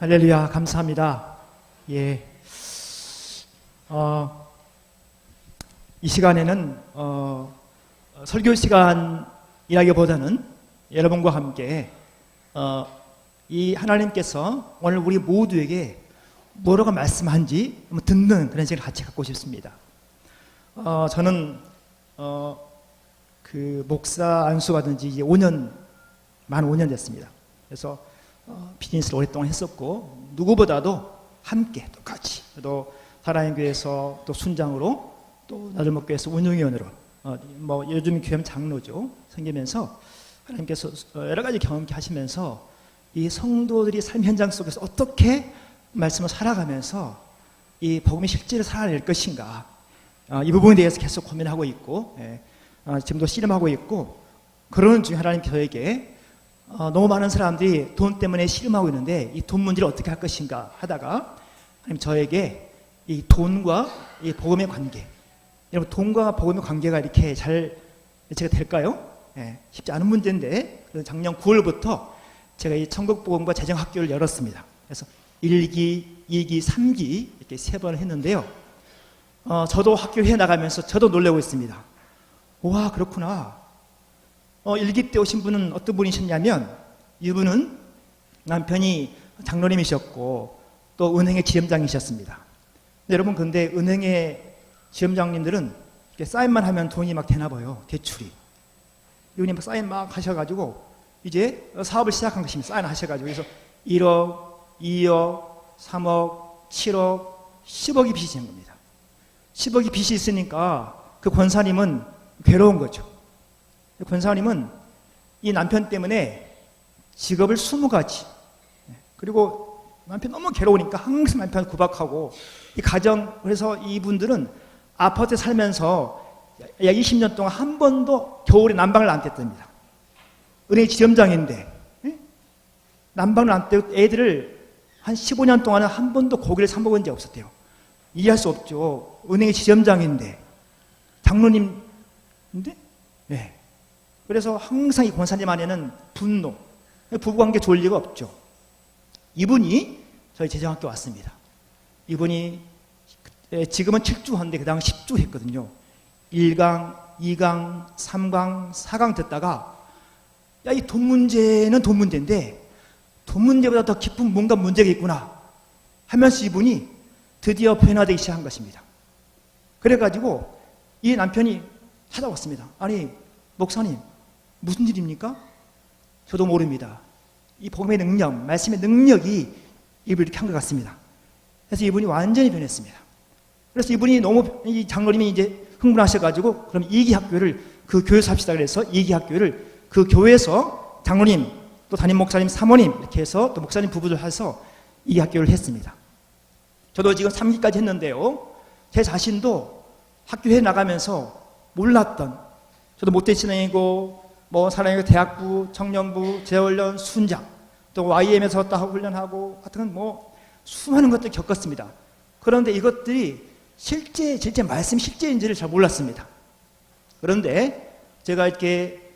할렐루야, 감사합니다. 예. 이 시간에는, 설교 시간이라기보다는 여러분과 함께, 이 하나님께서 오늘 우리 모두에게 뭐라고 말씀한지 한번 듣는 그런 시간을 같이 갖고 싶습니다. 저는, 그 목사 안수 받은 지 이제 만 5년 됐습니다. 그래서, 비즈니스를 오랫동안 했었고, 누구보다도 함께 똑같이, 또 사랑의 교회에서 또 순장으로, 또 나들목교회에서 운영위원으로, 요즘 교회는 장로죠. 생기면서 하나님께서 여러 가지 경험케 하시면서 이 성도들이 삶 현장 속에서 어떻게 말씀을 살아가면서 이 복음이 실제로 살아낼 것인가, 이 부분에 대해서 계속 고민하고 있고, 지금도 씨름하고 있고, 그러는 중에 하나님 저에게 너무 많은 사람들이 돈 때문에 씨름하고 있는데 이 돈 문제를 어떻게 할 것인가 하다가 하나님 저에게 이 돈과 이 복음의 관계, 여러분 돈과 복음의 관계가 이렇게 잘 제가 될까요? 쉽지 않은 문제인데, 작년 9월부터 제가 이 천국복음과 재정학교를 열었습니다. 그래서 1기, 2기, 3기 이렇게 3번 했는데요. 저도 학교에 나가면서 저도 놀라고 있습니다. 와, 그렇구나. 1기 때 오신 분은 어떤 분이셨냐면, 이분은 남편이 장로님이셨고 또 은행의 지점장이셨습니다. 여러분, 근데 은행의 지점장님들은 이렇게 사인만 하면 돈이 막 되나 봐요. 대출이. 이분이 막 사인 막 하셔가지고 이제 사업을 시작한 것입니다. 사인 하셔가지고. 그래서 1억, 2억, 3억, 7억, 10억이 빚이 된 겁니다. 10억이 빚이 있으니까 그 권사님은 괴로운 거죠. 권사님은 이 남편 때문에 직업을 20가지, 그리고 남편 너무 괴로우니까 항상 남편 구박하고, 이 가정, 그래서 이분들은 아파트에 살면서 약 20년 동안 한 번도 겨울에 난방을 안 뗐답니다. 은행 지점장인데 난방을 안 떼고 애들을 한 15년 동안은 한 번도 고기를 사 먹은 적이 없었대요. 이해할 수 없죠. 은행의 지점장인데, 장로님인데, 네. 그래서 항상 이 권사님 안에는 분노, 부부관계 좋을 리가 없죠. 이분이 저희 재정학교 왔습니다. 이분이 지금은 7주한데 그 당시 10주 했거든요. 1강, 2강, 3강, 4강 듣다가, 야, 이 돈 문제는 돈 문제인데 돈 문제보다 더 깊은 뭔가 문제가 있구나 하면서 이분이 드디어 변화되기 시작한 것입니다. 그래가지고 이 남편이 찾아왔습니다. 아니, 목사님, 무슨 일입니까? 저도 모릅니다. 이 복음의 능력, 말씀의 능력이 이분을 이렇게 한 것 같습니다. 그래서 이분이 완전히 변했습니다. 그래서 이분이 너무, 이 장로님이 이제 흥분하셔가지고, 그럼 2기 학교를, 그 교회에서 합시다. 그래서 2기 학교를 그 교회에서 장로님, 또 담임 목사님, 사모님, 이렇게 해서 또 목사님 부부들 해서 2기 학교를 했습니다. 저도 지금 3기까지 했는데요. 제 자신도 학교에 나가면서 몰랐던, 저도 모태신앙이고, 사랑의 대학부, 청년부, 재훈련, 순장, 또 YM에서 또 훈련하고, 같은 수많은 것들을 겪었습니다. 그런데 이것들이 실제 말씀 실제인지를 잘 몰랐습니다. 그런데 제가 이렇게,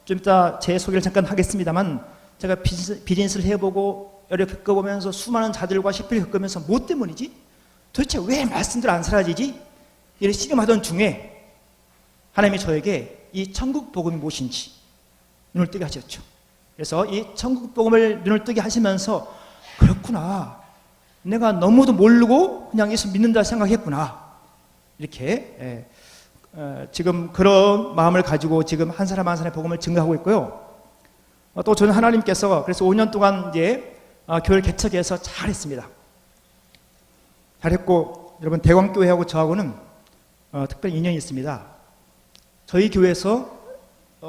좀 이따 제 소개를 잠깐 하겠습니다만, 제가 비즈니스를 해보고, 여러 겪어보면서 수많은 자들과 실패를 겪으면서 뭐 때문이지? 도대체 왜 말씀들 안 사라지지? 이를 씨름하던 중에 하나님이 저에게 이 천국 복음이 무엇인지 눈을 뜨게 하셨죠. 그래서 이 천국 복음을 눈을 뜨게 하시면서, 그렇구나, 내가 너무도 모르고 그냥 예수 믿는다 생각했구나, 이렇게 지금 그런 마음을 가지고 지금 한 사람 한 사람의 복음을 증거하고 있고요. 또 저는 하나님께서 그래서 5년 동안 이제 교회를 개척해서 잘했습니다. 잘했고, 여러분 대광교회하고 저하고는 특별히 인연이 있습니다. 저희 교회에서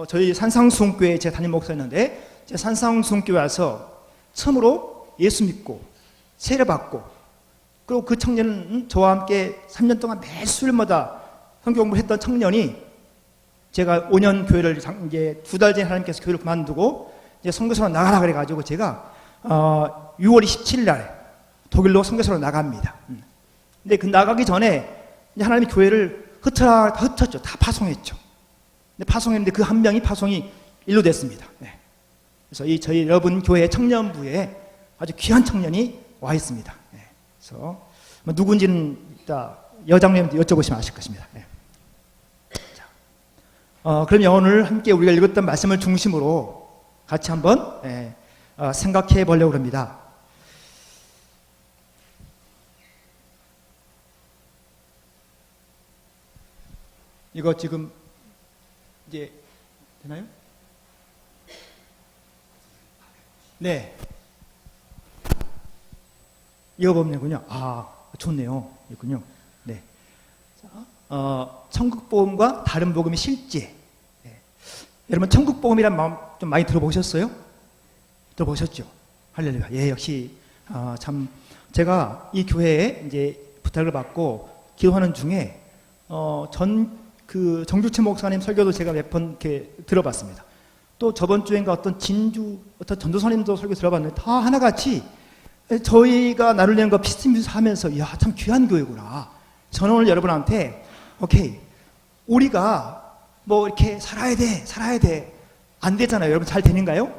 저희 산상수훈교회 제가 담임 목사였는데, 제가 산상수훈교회 와서 처음으로 예수 믿고 세례받고, 그리고 그 청년은 저와 함께 3년 동안 매 수요일마다 성경 공부를 했던 청년이, 제가 5년 교회를 이제 2달 전에 하나님께서 교회를 그만두고 이제 선교사로 나가라 그래가지고 제가 6월 27일 날 독일로 선교사로 나갑니다. 근데 그 나가기 전에 하나님이 교회를 흩었죠. 다 파송했죠. 근데 파송했는데 그 한 명이 파송이 일로 됐습니다. 그래서 이 저희 여러분 교회 청년부에 아주 귀한 청년이 와 있습니다. 네. 그래서 뭐 누군지는 이따 여장님한테 여쭤보시면 아실 것입니다. 네. 자, 그럼 오늘 함께 우리가 읽었던 말씀을 중심으로 같이 한번 생각해 보려고 합니다. 이거 지금 이제 되나요? 네. 이거 보면 되군요. 아, 좋네요. 있군요. 네. 천국복음과 다른 복음의 실제. 네. 여러분, 천국복음이란 마음 좀 많이 들어보셨어요? 들어보셨죠? 할렐루야. 예, 역시, 참, 제가 이 교회에 이제 부탁을 받고 기도하는 중에, 정주채 목사님 설교도 제가 몇 번 이렇게 들어봤습니다. 또 저번 주엔가 어떤 어떤 전도사님도 설교 들어봤는데 다 하나같이 저희가 나누려는 거 비슷비슷 하면서, 이야, 참 귀한 교회구나. 저는 오늘 여러분한테, 오케이, 우리가 뭐 이렇게 살아야 돼. 안 되잖아요. 여러분 잘 되는가요?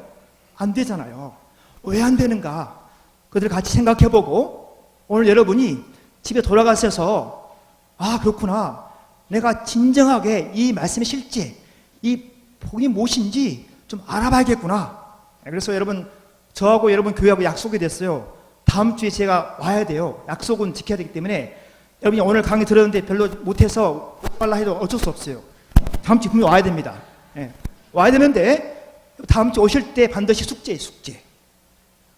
안 되잖아요. 왜 안 되는가? 그들 같이 생각해보고, 오늘 여러분이 집에 돌아가셔서, 아, 그렇구나. 내가 진정하게 이 말씀의 실제, 이 복이 무엇인지 좀 알아봐야겠구나. 그래서 여러분, 저하고 여러분 교회하고 약속이 됐어요. 다음 주에 제가 와야 돼요. 약속은 지켜야 되기 때문에 여러분이 오늘 강의 들었는데 별로 못해서 빨라 해도 어쩔 수 없어요. 다음 주에 분명히 와야 됩니다. 예. 와야 되는데 다음 주에 오실 때 반드시 숙제.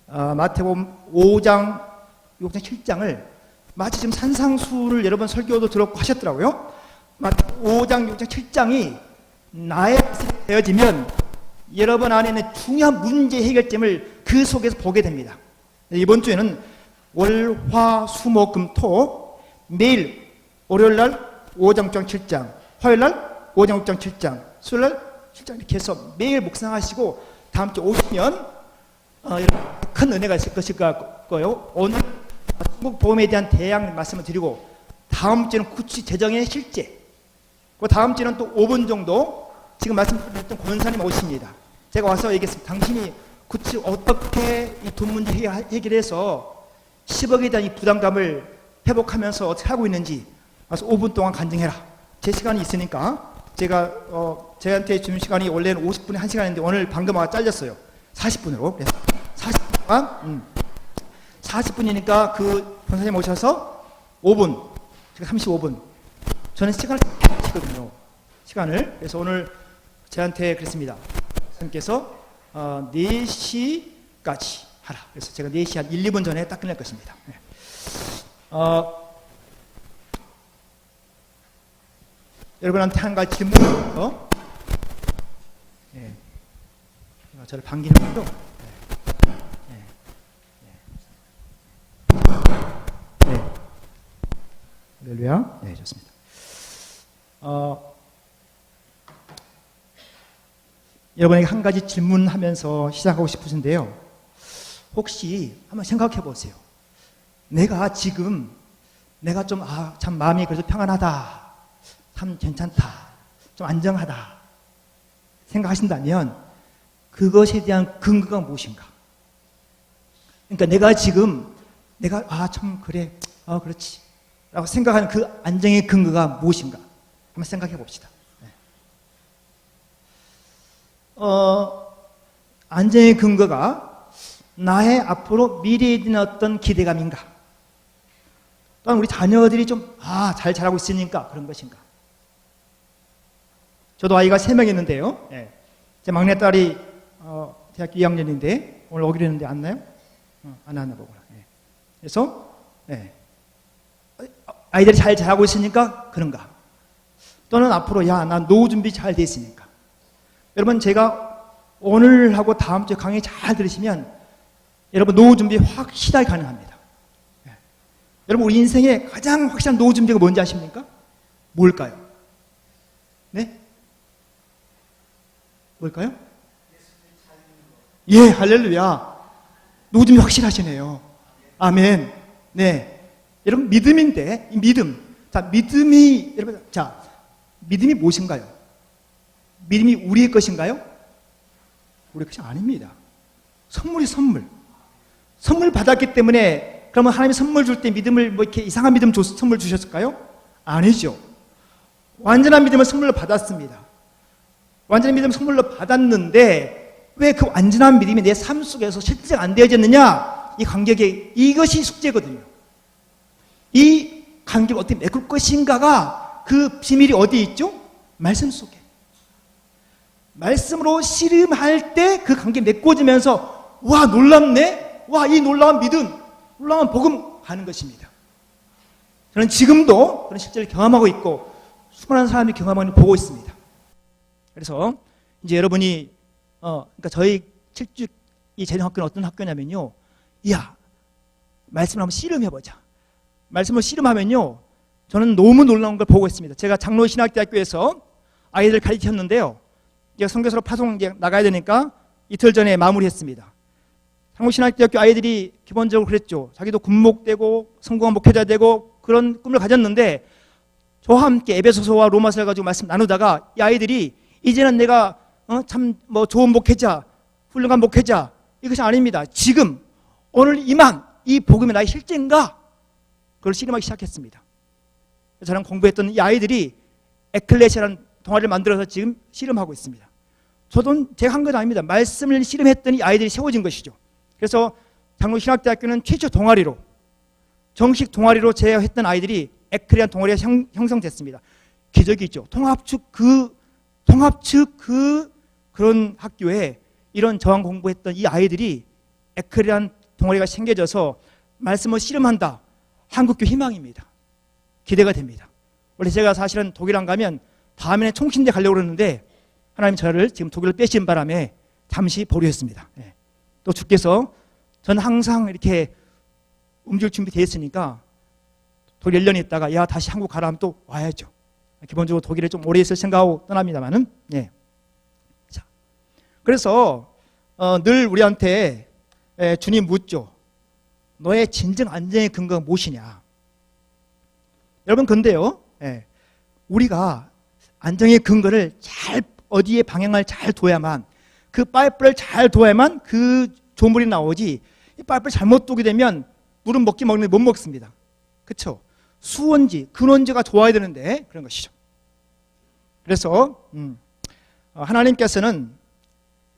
마태복음 5장, 6장, 7장을 마치 지금 산상수를 여러분 설교도 들었고 하셨더라고요. 5장, 6장, 7장이 나의 것이 되어지면 여러분 안에 있는 중요한 문제 해결점을 그 속에서 보게 됩니다. 이번 주에는 월, 화, 수, 목, 금, 토 매일 월요일날 5장, 6장, 7장, 화요일날 5장, 6장, 7장, 수요일날 7장 이렇게 해서 매일 묵상하시고 다음 주에 오시면 큰 은혜가 있을 것일 거예요. 오늘 천국복음에 대한 대양 말씀을 드리고 다음 주에는 구치 재정의 실제, 그 다음 주에는 또 5분 정도 지금 말씀드렸던 권사님 오십니다. 제가 와서 얘기했습니다. 당신이 구치 어떻게 이 돈 문제 해결해서 10억에 대한 이 부담감을 회복하면서 어떻게 하고 있는지 와서 5분 동안 간증해라. 제 시간이 있으니까 제가 저한테 주는 시간이 원래는 50분에 1시간인데 오늘 방금 와가 잘렸어요. 40분으로. 그래서 40분 동안 40분이니까 그 권사님 오셔서 5분, 제가 35분. 저는 시간을 치거든요. 시간을. 그래서 오늘 저한테 그랬습니다. 선생님께서 4시까지 하라. 그래서 제가 4시 한 1, 2분 전에 딱 끝낼 것입니다. 네. 여러분한테 한 가지 질문을 네. 저를 반기는 것도 할렐루야. 네, 좋습니다. 여러분에게 한 가지 질문하면서 시작하고 싶으신데요. 혹시 한번 생각해 보세요. 내가 지금 좀 참 마음이 그래도 평안하다, 참 괜찮다, 좀 안정하다 생각하신다면 그것에 대한 근거가 무엇인가? 그러니까 내가 지금 참 그래, 그렇지 라고 생각하는 그 안정의 근거가 무엇인가? 한번 생각해 봅시다. 안정의 근거가 나의 앞으로 미래에 대한 어떤 기대감인가? 또는 우리 자녀들이 좀 잘 자라고 있으니까 그런 것인가? 저도 아이가 3명 있는데요. 제 막내딸이 대학교 2학년인데 오늘 오기로 했는데 안 나요? 안 왔나 보구나. 그래서 아이들이 잘 자라고 있으니까 그런가? 또는 앞으로 난 노후 준비 잘 돼 있으니까. 여러분, 제가 오늘하고 다음 주에 강의 잘 들으시면 여러분 노후 준비 확실하게 가능합니다. 여러분, 우리 인생의 가장 확실한 노후 준비가 뭔지 아십니까? 뭘까요? 네? 뭘까요? 예, 할렐루야. 노후 준비 확실하시네요. 아멘. 네. 여러분, 믿음인데, 이 믿음. 믿음이 무엇인가요? 믿음이 우리의 것인가요? 우리의 것이 아닙니다. 선물이 선물. 선물 받았기 때문에 그러면 하나님이 선물 줄 때 믿음을 뭐 이렇게 이상한 믿음 선물 주셨을까요? 아니죠. 완전한 믿음을 선물로 받았습니다. 완전한 믿음 선물로 받았는데 왜 그 완전한 믿음이 내 삶 속에서 실제가 안 되어졌느냐? 이 간격에 이것이 숙제거든요. 이 관계를 어떻게 메꿀 것인가가 그 비밀이 어디에 있죠? 말씀 속에. 말씀으로 씨름할 때 그 관계 메꿔지면서 와 놀랍네? 와 이 놀라운 믿음, 놀라운 복음 가는 것입니다. 저는 지금도 그런 실제를 경험하고 있고 수많은 사람이 경험하는 보고 있습니다. 그래서 이제 여러분이 그러니까 저희 7주 이 재정학교는 어떤 학교냐면요, 이야 말씀을 한번 씨름해보자. 말씀을 씨름하면요, 저는 너무 놀라운 걸 보고 있습니다. 제가 장로신학대학교에서 아이들 가르쳤는데요, 이제 선교사로 파송 나가야 되니까 이틀 전에 마무리했습니다. 장로신학대학교 아이들이 기본적으로 그랬죠. 자기도 군목되고 성공한 목회자 되고 그런 꿈을 가졌는데 저와 함께 에베소서와 로마서를 가지고 말씀 나누다가 이 아이들이 이제는 내가 참 뭐 좋은 목회자, 훌륭한 목회자 이것이 아닙니다. 지금 오늘 이 복음이 나의 실제인가? 그걸 씨름하기 시작했습니다. 저랑 공부했던 이 아이들이 에클레시아라는 동아리를 만들어서 지금 씨름하고 있습니다. 저도 제가 한 건 아닙니다. 말씀을 씨름했더니 아이들이 세워진 것이죠. 그래서 장로신학대학교는 최초 동아리로, 정식 동아리로 제어했던 아이들이 에클레시아 동아리가 형성됐습니다. 기적이죠. 통합측 그런 학교에 이런 저항 공부했던 이 아이들이 에클레시아 동아리가 생겨져서 말씀을 씨름한다. 한국교 희망입니다. 기대가 됩니다. 원래 제가 사실은 독일 안 가면 다음에는 총신대 가려고 그러는데 하나님 저를 지금 독일을 빼신 바람에 잠시 보류했습니다. 또 주께서 저는 항상 이렇게 움직일 준비되어 있으니까 독일 1년 있다가 야 다시 한국 가라 하면 또 와야죠. 기본적으로 독일에 좀 오래 있을 생각하고 떠납니다만은. 자, 그래서 늘 우리한테 주님 묻죠. 너의 진정 안정의 근거가 무엇이냐? 여러분 근데요, 우리가 안정의 근거를 잘 어디에 방향을 잘 둬야만, 그 파이프를 잘 둬야만 그 조물이 나오지, 이 파이프를 잘못 두게 되면 물은 먹는데 못 먹습니다. 그렇죠? 수원지, 근원지가 좋아야 되는데 그런 것이죠. 그래서 하나님께서는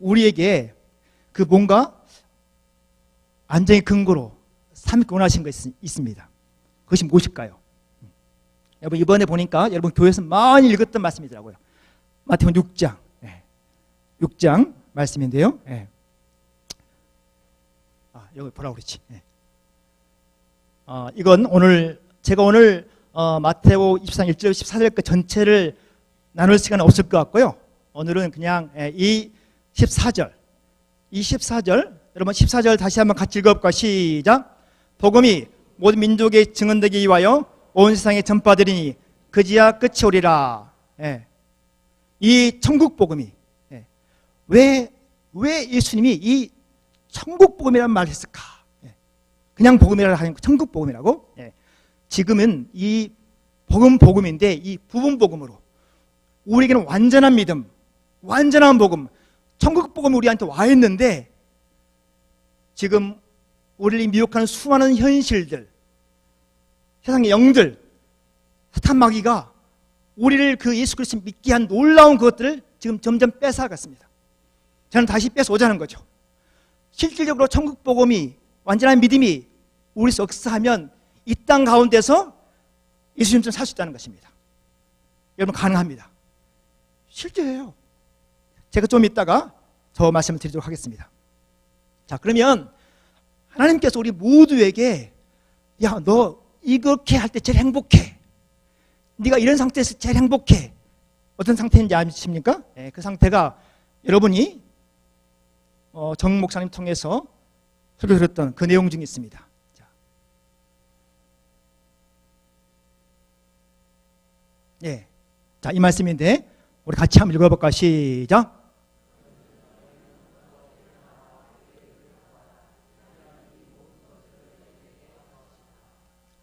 우리에게 그 뭔가 안정의 근거로 삼기 원하신 것이 있습니다. 그것이 무엇일까요? 여러분 이번에 보니까 여러분 교회에서 많이 읽었던 말씀이더라고요. 마태복음 6장 6장 말씀인데요. 여기 보라고 그랬지. 이건 제가 오늘 마태복음 24장 1절 14절까지 전체를 나눌 시간은 없을 것 같고요. 오늘은 그냥 이 14절 여러분 14절 다시 한번 같이 읽어볼까요? 시작. 복음이 모든 민족에 증언되기 위하여 온 세상에 전파되리니 그지야 끝이 오리라. 이 천국 복음이 왜 예수님이 이 천국 복음이라는 말을 했을까? 그냥 복음이라고 하는 천국 복음이라고. 지금은 이 복음인데 이 부분 복음으로 우리에게는 완전한 믿음, 완전한 복음, 천국 복음이 우리한테 와 있는데 지금 우리를 미혹하는 수많은 현실들, 세상의 영들, 사탄 마귀가 우리를 그 예수 그리스도 믿게 한 놀라운 것들을 지금 점점 뺏어갔습니다. 저는 다시 뺏어오자는 거죠. 실질적으로 천국 복음이, 완전한 믿음이 우리 속에 역사하면 이 땅 가운데서 예수님처럼 살 수 있다는 것입니다. 여러분 가능합니다. 실제예요. 제가 좀 이따가 더 말씀을 드리도록 하겠습니다. 자, 그러면 하나님께서 우리 모두에게 야, 너 이렇게 할 때 제일 행복해. 네가 이런 상태에서 제일 행복해. 어떤 상태인지 아십니까? 그 상태가 여러분이 정 목사님 통해서 설교 들었던 그 내용 중에 있습니다. 자, 이 말씀인데 우리 같이 한번 읽어볼까? 시작.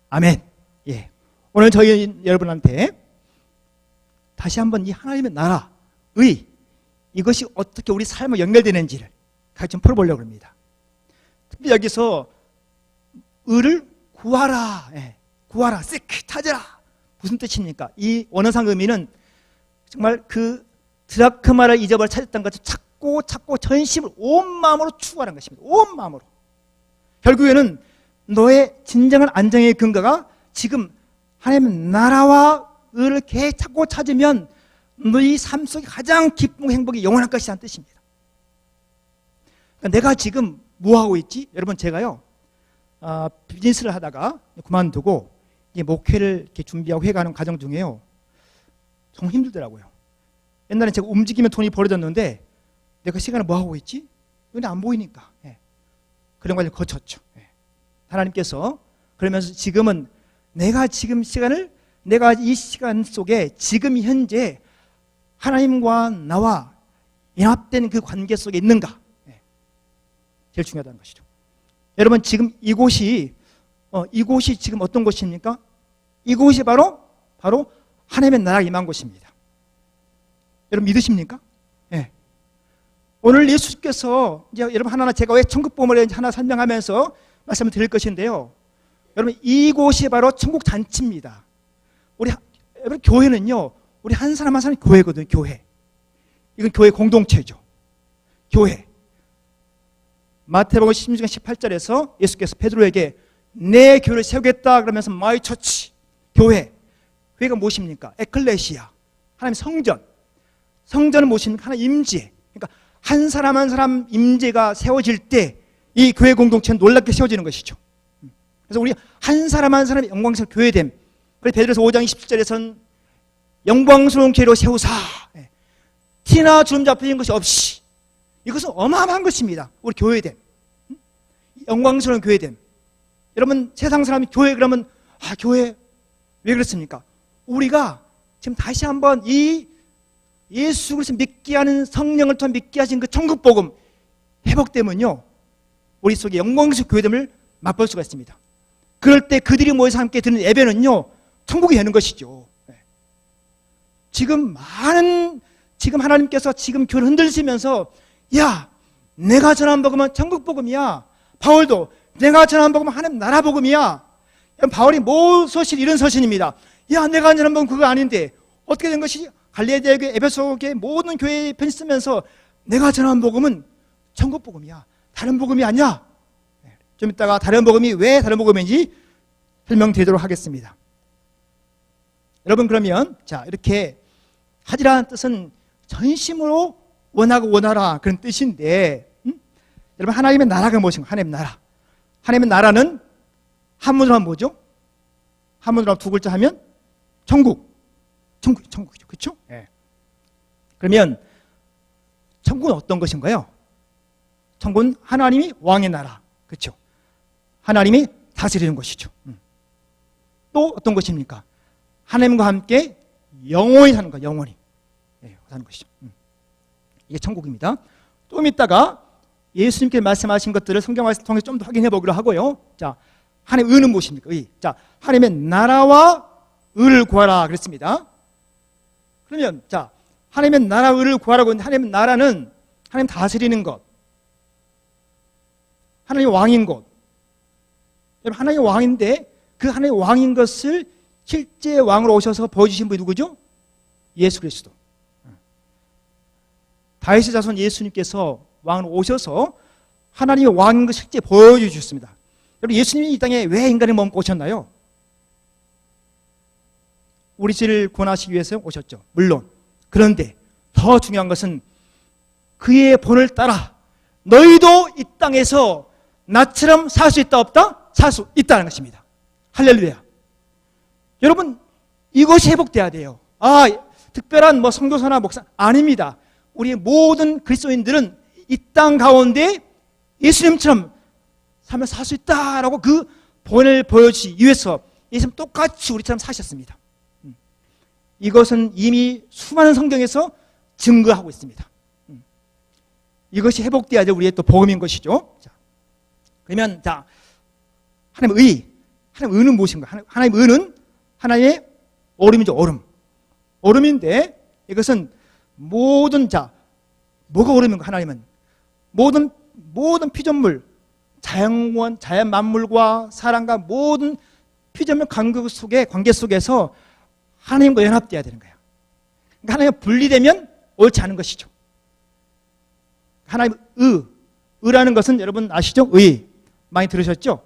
아멘. 오늘 저희 여러분한테 다시 한번 이 하나님의 나라의 이것이 어떻게 우리 삶에 연결되는지를 같이 좀 풀어보려고 합니다. 특히 여기서 의를 구하라. 예, 구하라. seek, 찾으라. 무슨 뜻입니까? 이 원어상 의미는 정말 그 드라크마를 잊어버려 찾았던 것을 찾고 전심을 온 마음으로 추구하는 것입니다. 온 마음으로. 결국에는 너의 진정한 안정의 근거가 지금 하나님의 나라와 의를 계속 찾고 찾으면 너희 삶 속에 가장 기쁨, 행복이 영원할 것이라는 뜻입니다. 그러니까 내가 지금 뭐 하고 있지? 여러분, 제가요 비즈니스를 하다가 그만두고 이제 목회를 이렇게 준비하고 회가하는 과정 중에요, 정말 힘들더라고요. 옛날에 제가 움직이면 돈이 벌어졌는데 내가 시간을 뭐 하고 있지? 눈에 안 보이니까. 예. 그런 걸 거쳤죠. 예. 하나님께서 그러면서 지금은 내가 지금 시간을, 내가 이 시간 속에 지금 현재 하나님과 나와 연합된 그 관계 속에 있는가? 예. 제일 중요하다는 것이죠. 여러분, 지금 이곳이 지금 어떤 곳입니까? 이곳이 바로 하나님의 나라가 임한 곳입니다. 여러분 믿으십니까? 예. 오늘 예수께서 이제 여러분 하나하나 제가 왜 천국복음을 하나 설명하면서 말씀을 드릴 것인데요. 여러분, 이곳이 바로 천국 잔치입니다. 여러분, 교회는요, 우리 한 사람 한 사람이 교회거든요. 교회. 이건 교회 공동체죠. 교회. 마태복음 16장 18절에서 예수께서 베드로에게 내 교회를 세우겠다 그러면서 마이 처치, 교회. 교회가 무엇입니까? 에클레시아. 하나님 성전. 성전은 무엇입니까? 하나님 임재. 그러니까 한 사람 한 사람 임재가 세워질 때 이 교회 공동체는 놀랍게 세워지는 것이죠. 그래서 우리 한 사람 한 사람의 영광스러운 교회됨. 그래서 베드로서 5장 27절에서는 영광스러운 교회로 세우사. 티나 주름 잡히는 것이 없이. 이것은 어마어마한 것입니다. 우리 교회됨. 영광스러운 교회됨. 여러분, 세상 사람이 교회 그러면 교회 왜 그렇습니까? 우리가 지금 다시 한번 이 예수 그리스도 믿게 하는 성령을 통해 믿게 하신 그 천국 복음 회복되면요, 우리 속에 영광스러운 교회됨을 맛볼 수가 있습니다. 그럴 때 그들이 모여서 함께 드는 예배는요, 천국이 되는 것이죠. 지금 하나님께서 지금 교회를 흔들시면서 야, 내가 전한 복음은 천국 복음이야. 바울도 내가 전한 복음은 하나님 나라 복음이야. 바울이 뭐 서신 이런 서신입니다. 야, 내가 전한 복음은 그거 아닌데 어떻게 된 것이지? 갈릴리 대교회, 에베소 교회 모든 교회에 편 쓰면서 내가 전한 복음은 천국 복음이야. 다른 복음이 아니야. 좀 이따가 다른 복음이 왜 다른 복음인지 설명드리도록 하겠습니다. 여러분, 그러면 자, 이렇게 하지라는 뜻은 전심으로 원하고 원하라 그런 뜻인데, 여러분, 하나님의 나라가 무엇인가? 하나님의 나라. 하나님의 나라는 한문으로 하면 뭐죠? 한문으로 하면 두 글자 하면 천국이죠. 그렇죠? 네. 그러면 천국은 어떤 것인가요? 천국은 하나님이 왕의 나라. 그렇죠? 하나님이 다스리는 것이죠. 또 어떤 것입니까? 하나님과 함께 영원히 사는 것, 영원히 사는 것이죠. 이게 천국입니다. 좀 이따가 예수님께 말씀하신 것들을 성경 말씀을 통해서 좀 더 확인해 보기로 하고요. 자, 하나님의 의는 무엇입니까? 의. 자, 하나님의 나라와 의를 구하라 그랬습니다. 그러면 자, 하나님의 나라와 의를 구하라고 했는데, 하나님의 나라는 하나님 다스리는 것, 하나님의 왕인 것. 여러분, 하나님의 왕인데 그 하나님의 왕인 것을 실제 왕으로 오셔서 보여주신 분이 누구죠? 예수 그리스도. 다윗의 자손 예수님께서 왕으로 오셔서 하나님의 왕인 것을 실제 보여주셨습니다. 여러분, 예수님이 이 땅에 왜 인간의 몸을 오셨나요? 우리 죄를 구원하시기 위해서 오셨죠. 물론. 그런데 더 중요한 것은 그의 본을 따라 너희도 이 땅에서 나처럼 살 수 있다 없다? 살 수 있다는 것입니다. 할렐루야. 여러분, 이것이 회복돼야 돼요. 특별한 선교사나 목사 아닙니다. 우리 모든 그리스도인들은 이 땅 가운데 예수님처럼 살면 살 수 있다라고 그 본을 보여주기 위해서 예수님 똑같이 우리처럼 사셨습니다. 이것은 이미 수많은 성경에서 증거하고 있습니다. 이것이 회복돼야 될 우리의 또 복음인 것이죠. 자, 그러면 자, 하나님의 의는 무엇인가? 하나님의 의는 하나님의 얼음이죠. 얼음인데 이것은 모든 뭐가 얼음인가? 하나님은 모든 피조물, 자연 만물과 사람과 모든 피조물 관계 속에서 하나님과 연합되어야 되는 거예요. 그러니까 하나님과 분리되면 옳지 않은 것이죠. 하나님 의라는 것은 여러분 아시죠? 의 많이 들으셨죠?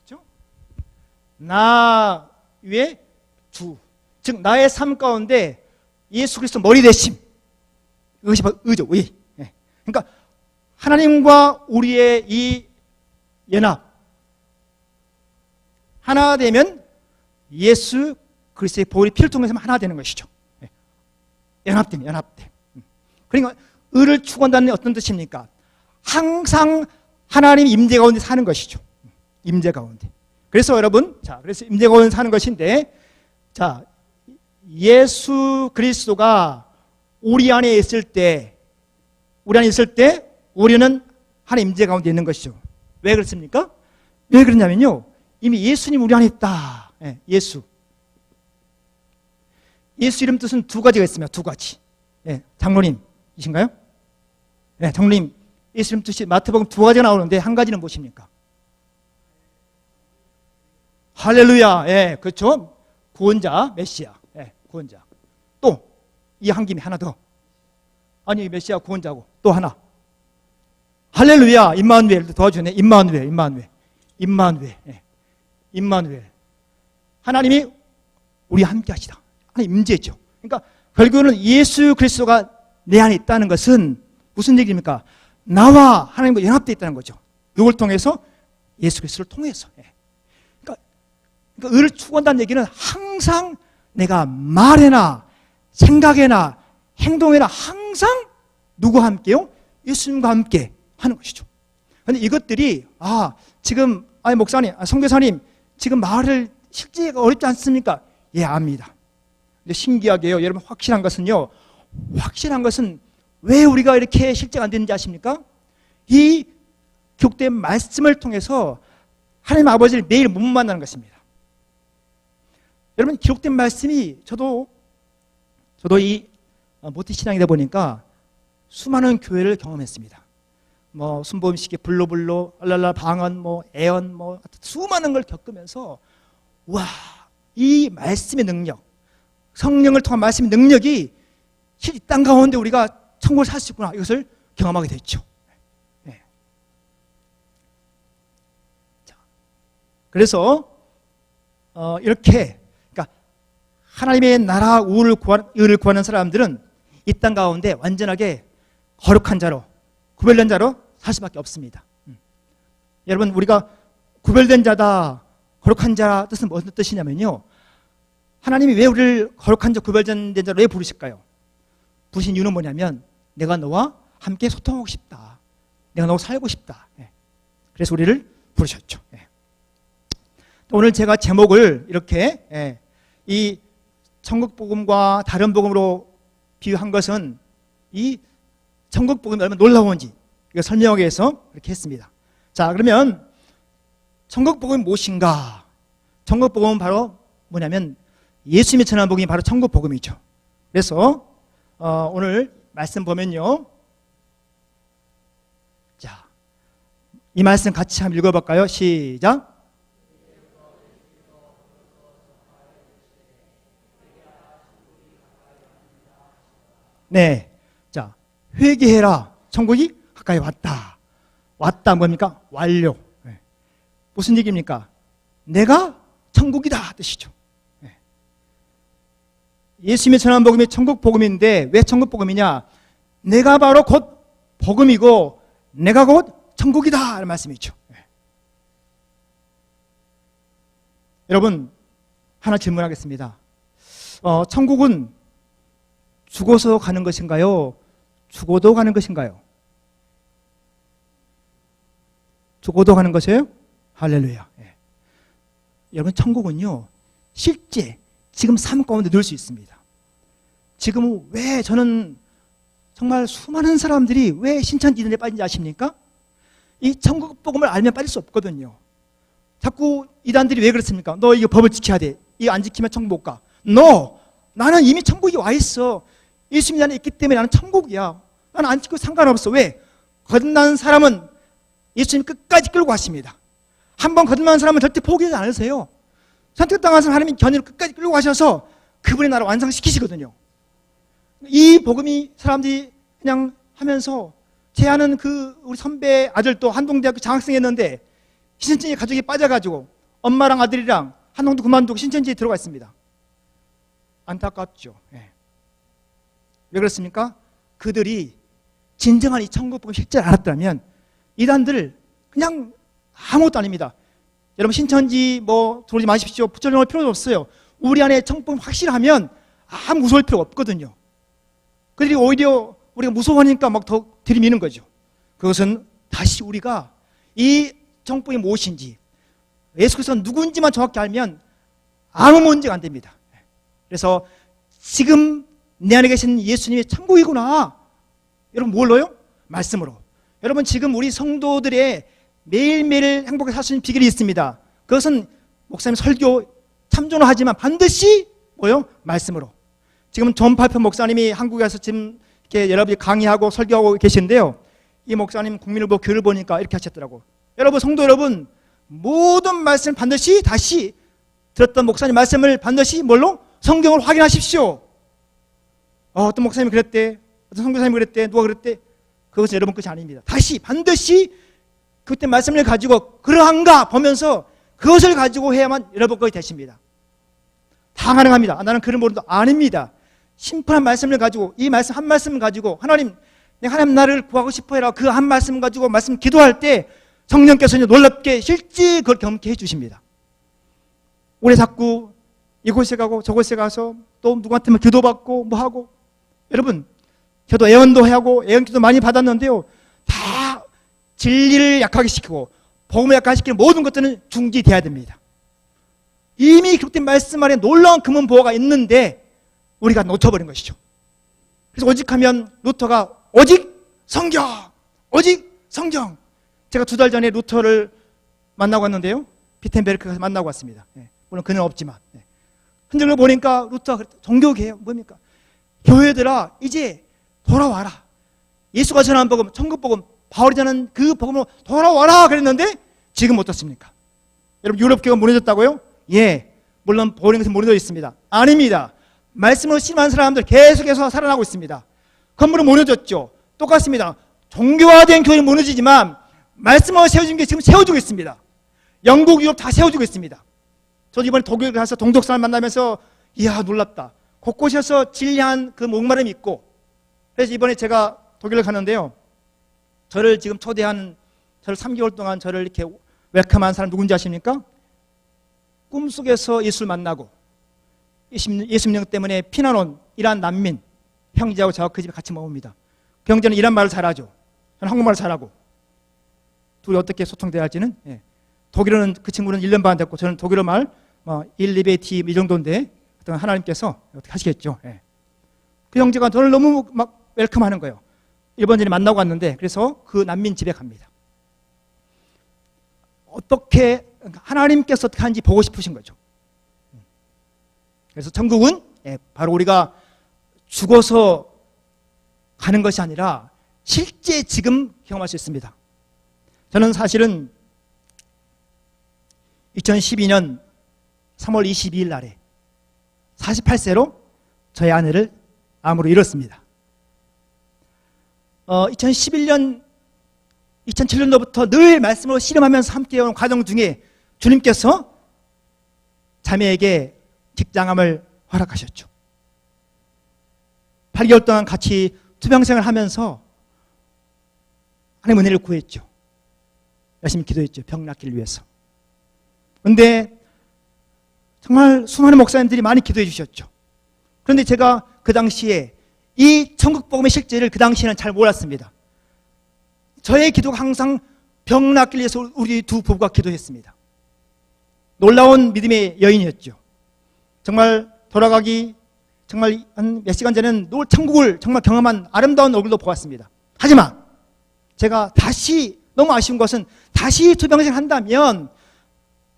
그렇죠? 나 위에 주, 즉 나의 삶 가운데 예수 그리스도 머리 대심, 이것이 바로 의죠. 의. 그러니까 하나님과 우리의 이 연합, 하나 되면 예수 그리스도의 보혈의 피를 통해서 하나 되는 것이죠. 연합됨. 그러니까 의를 추구한다는 어떤 뜻입니까? 항상 하나님 임재 가운데 사는 것이죠. 임재 가운데. 그래서 여러분, 그래서 임재 가운데 사는 것인데, 예수 그리스도가 우리 안에 있을 때, 우리는 하나님 임재 가운데 있는 것이죠. 왜 그렇습니까? 왜 그러냐면요, 이미 예수님 우리 안에 있다. 예수 이름 뜻은 두 가지가 있습니다. 두 가지. 장로님이신가요? 장로님, 예수 이름 뜻이 마태복음 두 가지가 나오는데 한 가지는 무엇입니까? 할렐루야. 그렇죠. 구원자, 메시아. 구원자. 또 이 한 김에 하나 더. 아니, 메시아 구원자고 또 하나. 할렐루야. 임마누엘 도와주네. 임마누엘. 하나님이 우리 함께 하시다. 하나님 임재죠. 그러니까 결국은 예수 그리스도가 내 안에 있다는 것은 무슨 얘기입니까? 나와 하나님과 연합되어 있다는 거죠. 이걸 통해서, 예수 그리스도를 통해서. 그러니까 의를 추구한다는 얘기는 항상 내가 말에나 생각에나 행동에나 항상 누구와 함께요? 예수님과 함께 하는 것이죠. 그런데 이것들이 지금 목사님, 선교사님 지금 말을 실제가 어렵지 않습니까? 압니다. 근데 신기하게요, 여러분, 확실한 것은 왜 우리가 이렇게 실제가 안 되는지 아십니까? 이 기록된 말씀을 통해서 하나님 아버지를 매일 못 만나는 것입니다. 여러분, 기록된 말씀이 저도 이 모태 신앙이다 보니까 수많은 교회를 경험했습니다. 순복음식의 불로불로, 알랄라 방언, 애언, 수많은 걸 겪으면서 이 말씀의 능력, 성령을 통한 말씀의 능력이 이 땅 가운데 우리가 천국을 살 수 있구나, 이것을 경험하게 됐죠. 그래서 이렇게, 그러니까 하나님의 나라 의를 구하는 사람들은 이 땅 가운데 완전하게 거룩한 자로, 구별된 자로 살 수밖에 없습니다. 여러분, 우리가 구별된 자다, 거룩한 자 뜻은 무슨 뜻이냐면요, 하나님이 왜 우리를 거룩한 자, 구별된 자로 왜 부르실까요? 부르신 이유는 뭐냐면, 내가 너와 함께 소통하고 싶다, 내가 너와 살고 싶다. 그래서 우리를 부르셨죠. 오늘 제가 제목을 이렇게 이 천국복음과 다른 복음으로 비유한 것은 이 천국복음이 얼마나 놀라운지 이거 설명하기 위해서 이렇게 했습니다. 그러면 천국복음이 무엇인가? 천국복음은 바로 뭐냐면 예수님이 전한 복음이 바로 천국복음이죠. 그래서 오늘 말씀 보면요, 이 말씀 같이 한번 읽어볼까요? 시작. 회개해라, 천국이 가까이 왔다 뭡니까? 완료. 무슨 얘기입니까? 내가 천국이다 뜻이죠. 예수님이 전한 복음이 천국 복음인데 왜 천국 복음이냐? 내가 바로 곧 복음이고 내가 곧 천국이다 하는 말씀이죠. 여러분, 하나 질문하겠습니다. 천국은 죽어서 가는 것인가요? 죽어도 가는 것인가요? 죽어도 가는 것이에요? 할렐루야. 여러분, 천국은요, 실제 지금 삶 가운데 넣을 수 있습니다. 지금 왜 저는 정말 수많은 사람들이 왜 신천지들에 빠진지 아십니까? 이 천국 복음을 알면 빠질 수 없거든요. 자꾸 이단들이 왜 그렇습니까? 너 이거 법을 지켜야 돼. 이거 안 지키면 천국 못 가. No! 나는 이미 천국이 와 있어. 예수님이 안에 있기 때문에 나는 천국이야. 나는 안 찍고 상관없어. 왜? 거듭난 사람은 예수님 끝까지 끌고 가십니다. 한번 거듭난 사람은 절대 포기하지 않으세요. 선택당한 사람 하나님이 견인을 끝까지 끌고 가셔서 그분의 나라 완성시키시거든요. 이 복음이 사람들이 그냥 하면서 제 아는 그 우리 선배 아들도 한동대학교 장학생 했는데 신천지에 가족이 빠져가지고 엄마랑 아들이랑 한동도 그만두고 신천지에 들어가 있습니다. 안타깝죠. 네. 왜 그렇습니까? 그들이 진정한 이 천국 복음 실제를 알았다면 이단들 그냥 아무것도 아닙니다. 여러분 신천지 뭐 들어오지 마십시오. 부처령할 필요도 없어요. 우리 안에 천국 복음 확실하면 아무 무서울 필요가 없거든요. 그들이 오히려 우리가 무서워하니까 막 더 들이미는 거죠. 그것은 다시 우리가 이 천국 복음이 무엇인지 예수 그리스도가 누구인지만 정확히 알면 아무 문제가 안 됩니다. 그래서 지금 내 안에 계신 예수님이 천국이구나. 여러분 뭘로요? 말씀으로. 여러분 지금 우리 성도들의 매일매일 행복하게 살 수 있는 비결이 있습니다. 그것은 목사님 설교 참조는 하지만 반드시 뭐요? 말씀으로. 지금 존 파이퍼 목사님이 한국에 와서 지금 이렇게 여러분이 강의하고 설교하고 계신데요. 이 목사님 국민일보 교를 보니까 이렇게 하셨더라고. 여러분 성도 여러분 모든 말씀을 반드시 다시 들었던 목사님 말씀을 반드시 뭘로? 성경을 확인하십시오. 어떤 목사님이 그랬대. 어떤 선교사님이 그랬대. 누가 그랬대. 그것은 여러분 것이 아닙니다. 다시 반드시 그때 말씀을 가지고 그러한가 보면서 그것을 가지고 해야만 여러분 것이 되십니다. 다 가능합니다. 나는 그런 모른다. 아닙니다. 심플한 말씀을 가지고 이 말씀 한 말씀을 가지고 하나님 내가 하나님 나를 구하고 싶어해라 그 한 말씀 가지고 말씀 기도할 때 성령께서 놀랍게 실제 그걸 경험케 해주십니다. 우리 자꾸 이곳에 가고 저곳에 가서 또 누구한테 기도받고 뭐 하고 여러분 저도 애원도 하고 애원기도 많이 받았는데요. 다 진리를 약하게 시키고 복음을 약하게 시키는 모든 것들은 중지돼야 됩니다. 이미 기록된 말씀 안에 놀라운 금은 보화가 있는데 우리가 놓쳐버린 것이죠. 그래서 오직하면 루터가 오직 성경, 오직 성경. 제가 2달 전에 루터를 만나고 왔는데요. 비텐베르크 가서 만나고 왔습니다. 물론 그는 없지만. 흔적을 보니까 루터가 종교개혁 뭡니까? 교회들아 이제 돌아와라. 예수가 전한 복음, 천국 복음, 바울이 전한 그 복음으로 돌아와라 그랬는데 지금 어떻습니까? 여러분 유럽교가 무너졌다고요? 예, 물론 보는 것은 무너져 있습니다. 아닙니다. 말씀으로 신임한 사람들 계속해서 살아나고 있습니다. 건물은 무너졌죠. 똑같습니다. 종교화된 교회는 무너지지만 말씀으로 세워진 게 지금 세워지고 있습니다. 영국, 유럽 다 세워지고 있습니다. 저도 이번에 독일 가서 동독 사람 만나면서 이야 놀랍다. 곳곳에서 진리한 그 목마름이 있고 그래서 이번에 제가 독일을 가는데요. 저를 지금 초대한 저를 3개월 동안 저를 이렇게 웰컴한 사람 누군지 아십니까? 꿈속에서 예수를 만나고 예수님 때문에 피난 온 이란 난민 형제하고 저하고 그 집에 같이 먹습니다. 그 형제는 이란 말을 잘하죠. 저는 한국말을 잘하고 둘이 어떻게 소통돼야 할지는 독일어는 그 친구는 1년 반 됐고 저는 독일어 말 1, 2배티 이 정도인데 하나님께서 어떻게 하시겠죠. 그 형제가 저를 너무 막 웰컴하는 거예요. 일본 전에 만나고 왔는데 그래서 그 난민 집에 갑니다. 어떻게 하나님께서 어떻게 하는지 보고 싶으신 거죠. 그래서 천국은 바로 우리가 죽어서 가는 것이 아니라 실제 지금 경험할 수 있습니다. 저는 사실은 2012년 3월 22일 날에 48세로 저의 아내를 암으로 잃었습니다. 2011년 2007년도부터 늘 말씀으로 씨름하면서 함께해온 과정 중에 주님께서 자매에게 직장암을 허락하셨죠. 8개월 동안 같이 투병생활을 하면서 하나님 은혜를 구했죠. 열심히 기도했죠. 병 낫기를 위해서. 그런데 정말 수많은 목사님들이 많이 기도해 주셨죠. 그런데 제가 그 당시에 이 천국 복음의 실제를 그 당시에는 잘 몰랐습니다. 저의 기도가 항상 병 낫기를 위해서 우리 두 부부가 기도했습니다. 놀라운 믿음의 여인이었죠. 정말 돌아가기 정말 한 몇 시간 전에는 천국을 정말 경험한 아름다운 얼굴도 보았습니다. 하지만 제가 다시 너무 아쉬운 것은 다시 투병생 한다면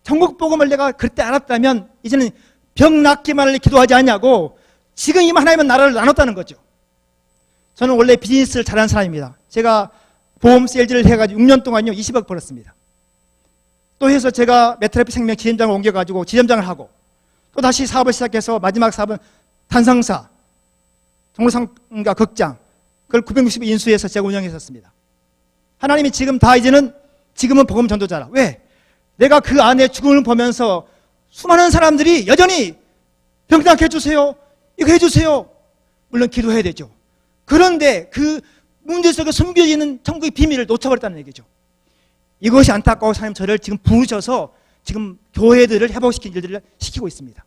천국 복음을 내가 그때 알았다면 이제는 병 낫기만을 기도하지 않냐고 지금 이 하나님은 나라를 나눴다는 거죠. 저는 원래 비즈니스를 잘하는 사람입니다. 제가 보험 세일즈를 해가지고 6년 동안요 20억 벌었습니다. 또 해서 제가 메트라피 생명 지점장을 옮겨가지고 지점장을 하고 또 다시 사업을 시작해서 마지막 사업은 단상사, 종로상가 극장 그걸 960을 인수해서 제가 운영했었습니다. 하나님이 지금 다 이제는 지금은 복음 전도자라. 왜? 내가 그 안에 죽음을 보면서 수많은 사람들이 여전히 병낫게 해주세요. 이거 해주세요. 물론 기도해야 되죠. 그런데 그 문제 속에 숨겨지는 천국의 비밀을 놓쳐버렸다는 얘기죠. 이것이 안타까워 하나님 저를 지금 부르셔서 지금 교회들을 회복시킨 일들을 시키고 있습니다.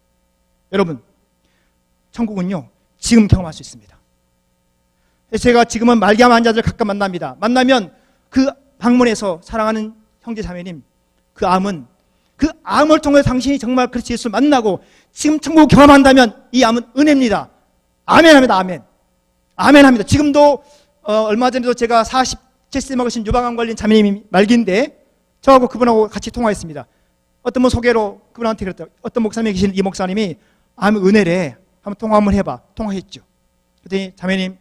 여러분, 천국은요 지금 경험할 수 있습니다. 제가 지금은 말기암 환자들 가끔 만납니다. 만나면 그 방문에서 사랑하는 형제 자매님, 그 암을 통해 당신이 정말 그리스도 예수를 만나고 지금 천국을 경험한다면 이 암은 은혜입니다. 아멘합니다. 아멘. 아멘합니다. 지금도 얼마 전에도 제가 47세 먹으신 유방암 걸린 자매님이 말기인데 저하고 그분하고 같이 통화했습니다. 어떤 분 소개로 그분한테 그랬더니 어떤 목사님이 계신 이 목사님이 암 은혜래. 한번 통화 한번 해봐. 통화했죠. 그랬더니 자매님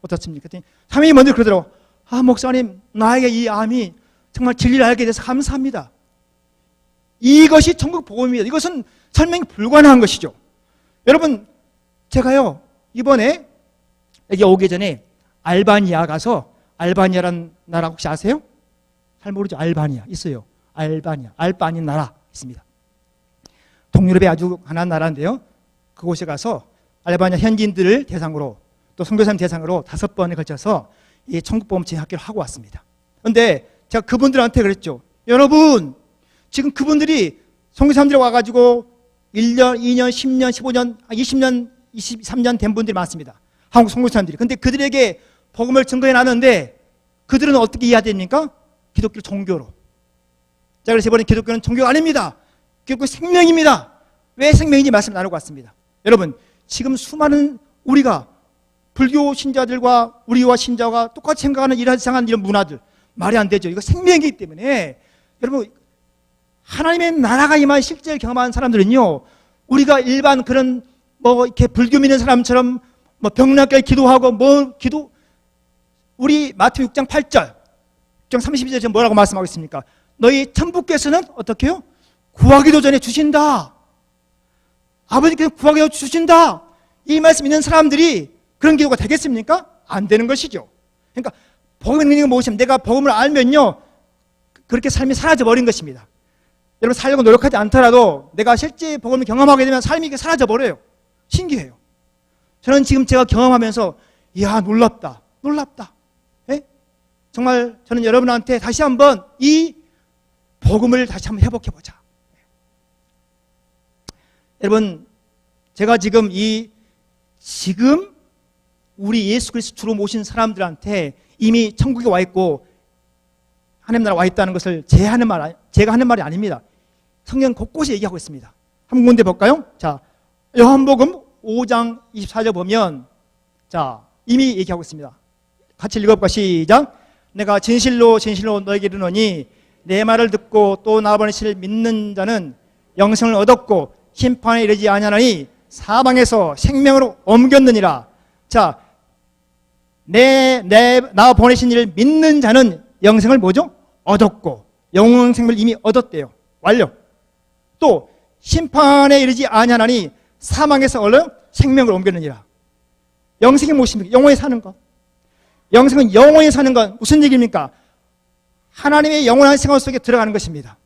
어떻습니까? 그랬더니 자매님이 먼저 그러더라고. 목사님 나에게 이 암이 정말 진리를 알게 돼서 감사합니다. 이것이 천국 복음입니다. 이것은 설명이 불가능한 것이죠. 여러분 제가요 이번에 여기 오기 전에 알바니아 가서 알바니아라는 나라 혹시 아세요? 잘 모르죠. 알바니아 있어요. 알바 아닌 나라 있습니다. 동유럽의 아주 가난한 나라인데요. 그곳에 가서 알바니아 현지인들을 대상으로 또 선교사님 대상으로 5번에 걸쳐서 이 천국복음 진학교를 하고 왔습니다. 그런데 제가 그분들한테 그랬죠. 여러분 지금 그분들이 선교사님들이 와가지고 1년, 2년, 10년, 15년, 20년, 23년 된 분들이 많습니다. 한국 선교사님들이. 근데 그들에게 복음을 증거해 놨는데 그들은 어떻게 이해해야 됩니까? 기독교 종교로. 자, 그래서 이번에 기독교는 종교가 아닙니다. 기독교 생명입니다. 왜 생명인지 말씀 나누고 왔습니다. 여러분 지금 수많은 우리가 불교 신자들과 우리와 신자가 똑같이 생각하는 이상한 이런 문화들 말이 안 되죠. 이거 생명이기 때문에 여러분 하나님의 나라가 임한 실제를 경험한 사람들은요 우리가 일반 그런 이렇게 불교 믿는 사람처럼 병낫게 기도하고 우리 마태 6장 8절 6장 32절에 뭐라고 말씀하고 있습니까? 너희 천부께서는 어떻게 해요? 구하기도 전에 주신다. 아버지께서 구하기도 주신다. 이 말씀 있는 사람들이 그런 기도가 되겠습니까? 안 되는 것이죠. 그러니까 복음 있는 게 무엇이냐면 내가 복음을 알면요 그렇게 삶이 사라져버린 것입니다. 여러분 살려고 노력하지 않더라도 내가 실제 복음을 경험하게 되면 삶이 사라져버려요. 신기해요. 저는 지금 제가 경험하면서 이야 놀랍다. 예? 정말 저는 여러분한테 다시 한번 이 복음을 다시 한번 회복해보자. 여러분 제가 지금 우리 예수 그리스도 주로 모신 사람들한테 이미 천국에 와 있고 하나님 나라 와 있다는 것을 제가 하는 말이 아닙니다. 성경 곳곳에 얘기하고 있습니다. 한 군데 볼까요? 자, 요한복음 5장 24절 보면 자 이미 얘기하고 있습니다. 같이 읽어볼까? 시작. 내가 진실로 너에게 이르노니 내 말을 듣고 또 나 보내실 믿는 자는 영생을 얻었고 심판에 이르지 아니하나니 사방에서 생명으로 옮겼느니라. 자, 나 보내신 이를 믿는 자는 영생을 뭐죠? 얻었고 영생을 이미 얻었대요. 완료. 또 심판에 이르지 아니하나니 사망에서 얼른 생명을 옮겼느니라. 영생이 무엇입니까? 영원히 사는 것. 영생은 영원히 사는 것. 무슨 얘기입니까? 하나님의 영원한 생활 속에 들어가는 것입니다.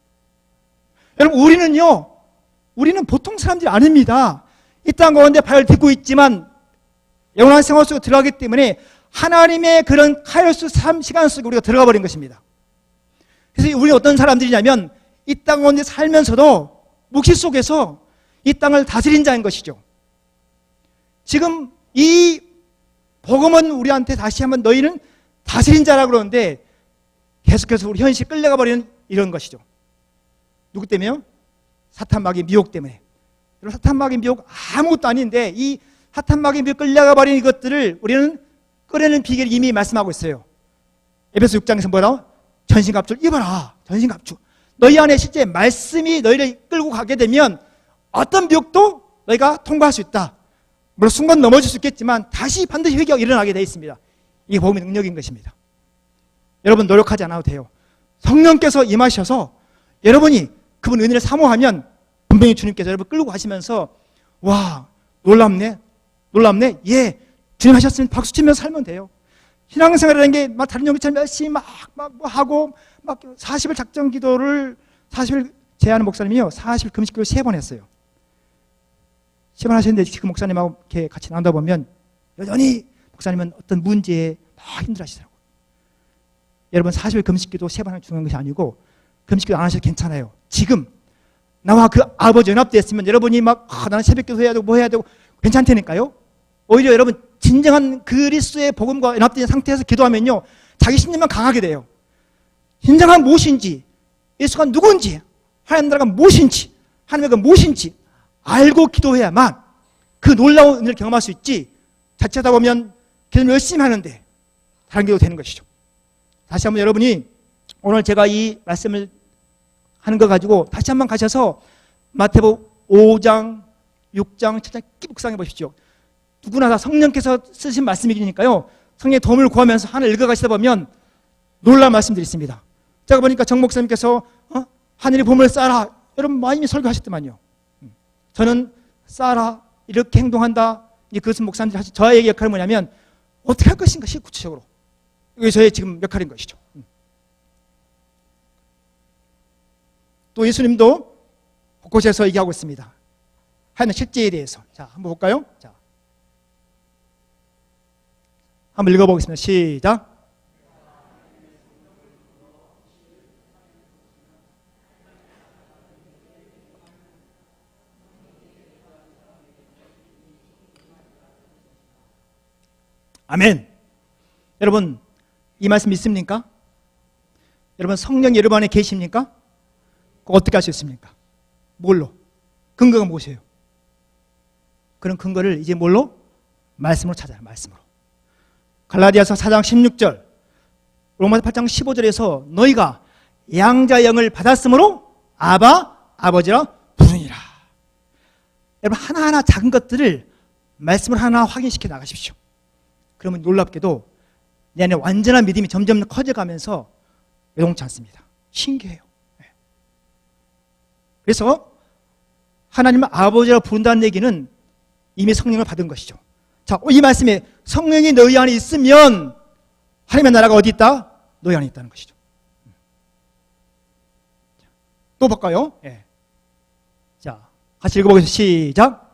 여러분 우리는 보통 사람들이 아닙니다. 이 땅 가운데 발을 딛고 있지만 영원한 생활 속에 들어가기 때문에 하나님의 그런 카이로스 시간 속에 우리가 들어가 버린 것입니다. 그래서 우리는 어떤 사람들이냐면 이 땅 가운데 살면서도 묵시 속에서 이 땅을 다스린 자인 것이죠. 지금 이 복음은 우리한테 다시 한번 너희는 다스린 자라고 그러는데 계속해서 우리 현실 끌려가 버리는 이런 것이죠. 누구 때문에요? 사탄 마귀 미혹 때문에. 사탄 마귀 미혹 아무것도 아닌데 이 사탄 마귀 미혹 끌려가 버리는 이것들을 우리는 끌어내는 비결을 이미 말씀하고 있어요. 에베소 6장에서 뭐라고? 전신갑주를 입어라. 전신갑주. 너희 안에 실제 말씀이 너희를 끌고 가게 되면 어떤 미혹도 너희가 통과할 수 있다. 물론 순간 넘어질 수 있겠지만 다시 반드시 회개가 일어나게 되어 있습니다. 이게 복음의 능력인 것입니다. 여러분 노력하지 않아도 돼요. 성령께서 임하셔서 여러분이 그분 은혜를 사모하면 분명히 주님께서 여러분 끌고 가시면서 와 놀랍네 예 주님 하셨으면 박수 치면서 살면 돼요. 신앙생활이라는 게 막 다른 영기처럼 열심히 막 하고 막 40일 작정 기도를 40일 제하는 목사님이요 40일 금식 기도를 3번 했어요. 3번 하셨는데 지금 목사님하고 이렇게 같이 나누다 보면 여전히 목사님은 어떤 문제에 막 힘들어하시더라고요. 여러분 40일 금식 기도 3번 하는 중요한 것이 아니고 금식 기도 안 하셔도 괜찮아요. 지금 나와 그 아버지 연합되었으면 여러분이 막 나는 새벽 기도 해야 되고 뭐 해야 되고 괜찮다니까요. 오히려 여러분 진정한 그리스도의 복음과 연합된 상태에서 기도하면요 자기 신념만 강하게 돼요. 진정한 무엇인지 예수가 누군지 하나님 나라가 무엇인지 하나님의 무엇인지 알고 기도해야만 그 놀라운 은혜를 경험할 수 있지 자칫하다 보면 기도를 열심히 하는데 다른 기도 되는 것이죠. 다시 한번 여러분이 오늘 제가 이 말씀을 하는 거 가지고 다시 한번 가셔서 마태복음 5장 6장 7장 깊이 묵상해 보십시오. 누구나 다 성령께서 쓰신 말씀이니까요 성령의 도움을 구하면서 하나 읽어가시다 보면 놀라운 말씀들이 있습니다. 제가 보니까 정 목사님께서 하늘의 봄을 쌓아라 여러분 많이 설교하셨더만요. 저는 쌓아라 이렇게 행동한다. 그것은 목사님들이 하신 저의 역할은 뭐냐면 어떻게 할 것인가 구체적으로 이게 저의 지금 역할인 것이죠. 또 예수님도 곳곳에서 얘기하고 있습니다. 하나님의 실제에 대해서. 자, 한번 볼까요? 자, 한번 읽어보겠습니다. 시작. 아멘. 여러분 이 말씀 믿습니까? 여러분 성령이 여러분 안에 계십니까? 어떻게 할 수 있습니까? 뭘로? 근거가 무엇이에요? 그런 근거를 이제 뭘로? 말씀으로 찾아요. 말씀으로. 갈라디아서 4장 16절 로마서 8장 15절에서 너희가 양자의 영을 받았으므로 아바 아버지라 부르니라. 여러분 하나하나 작은 것들을 말씀을 하나 확인시켜 나가십시오. 그러면 놀랍게도 내 안에 완전한 믿음이 점점 커져가면서 요동치 않습니다. 신기해요. 그래서 하나님을 아버지라 부른다는 얘기는 이미 성령을 받은 것이죠. 자, 이 말씀에 성령이 너희 안에 있으면 하나님의 나라가 어디 있다? 너희 안에 있다는 것이죠. 또 볼까요? 예. 자, 같이 읽어보겠습니다. 시작.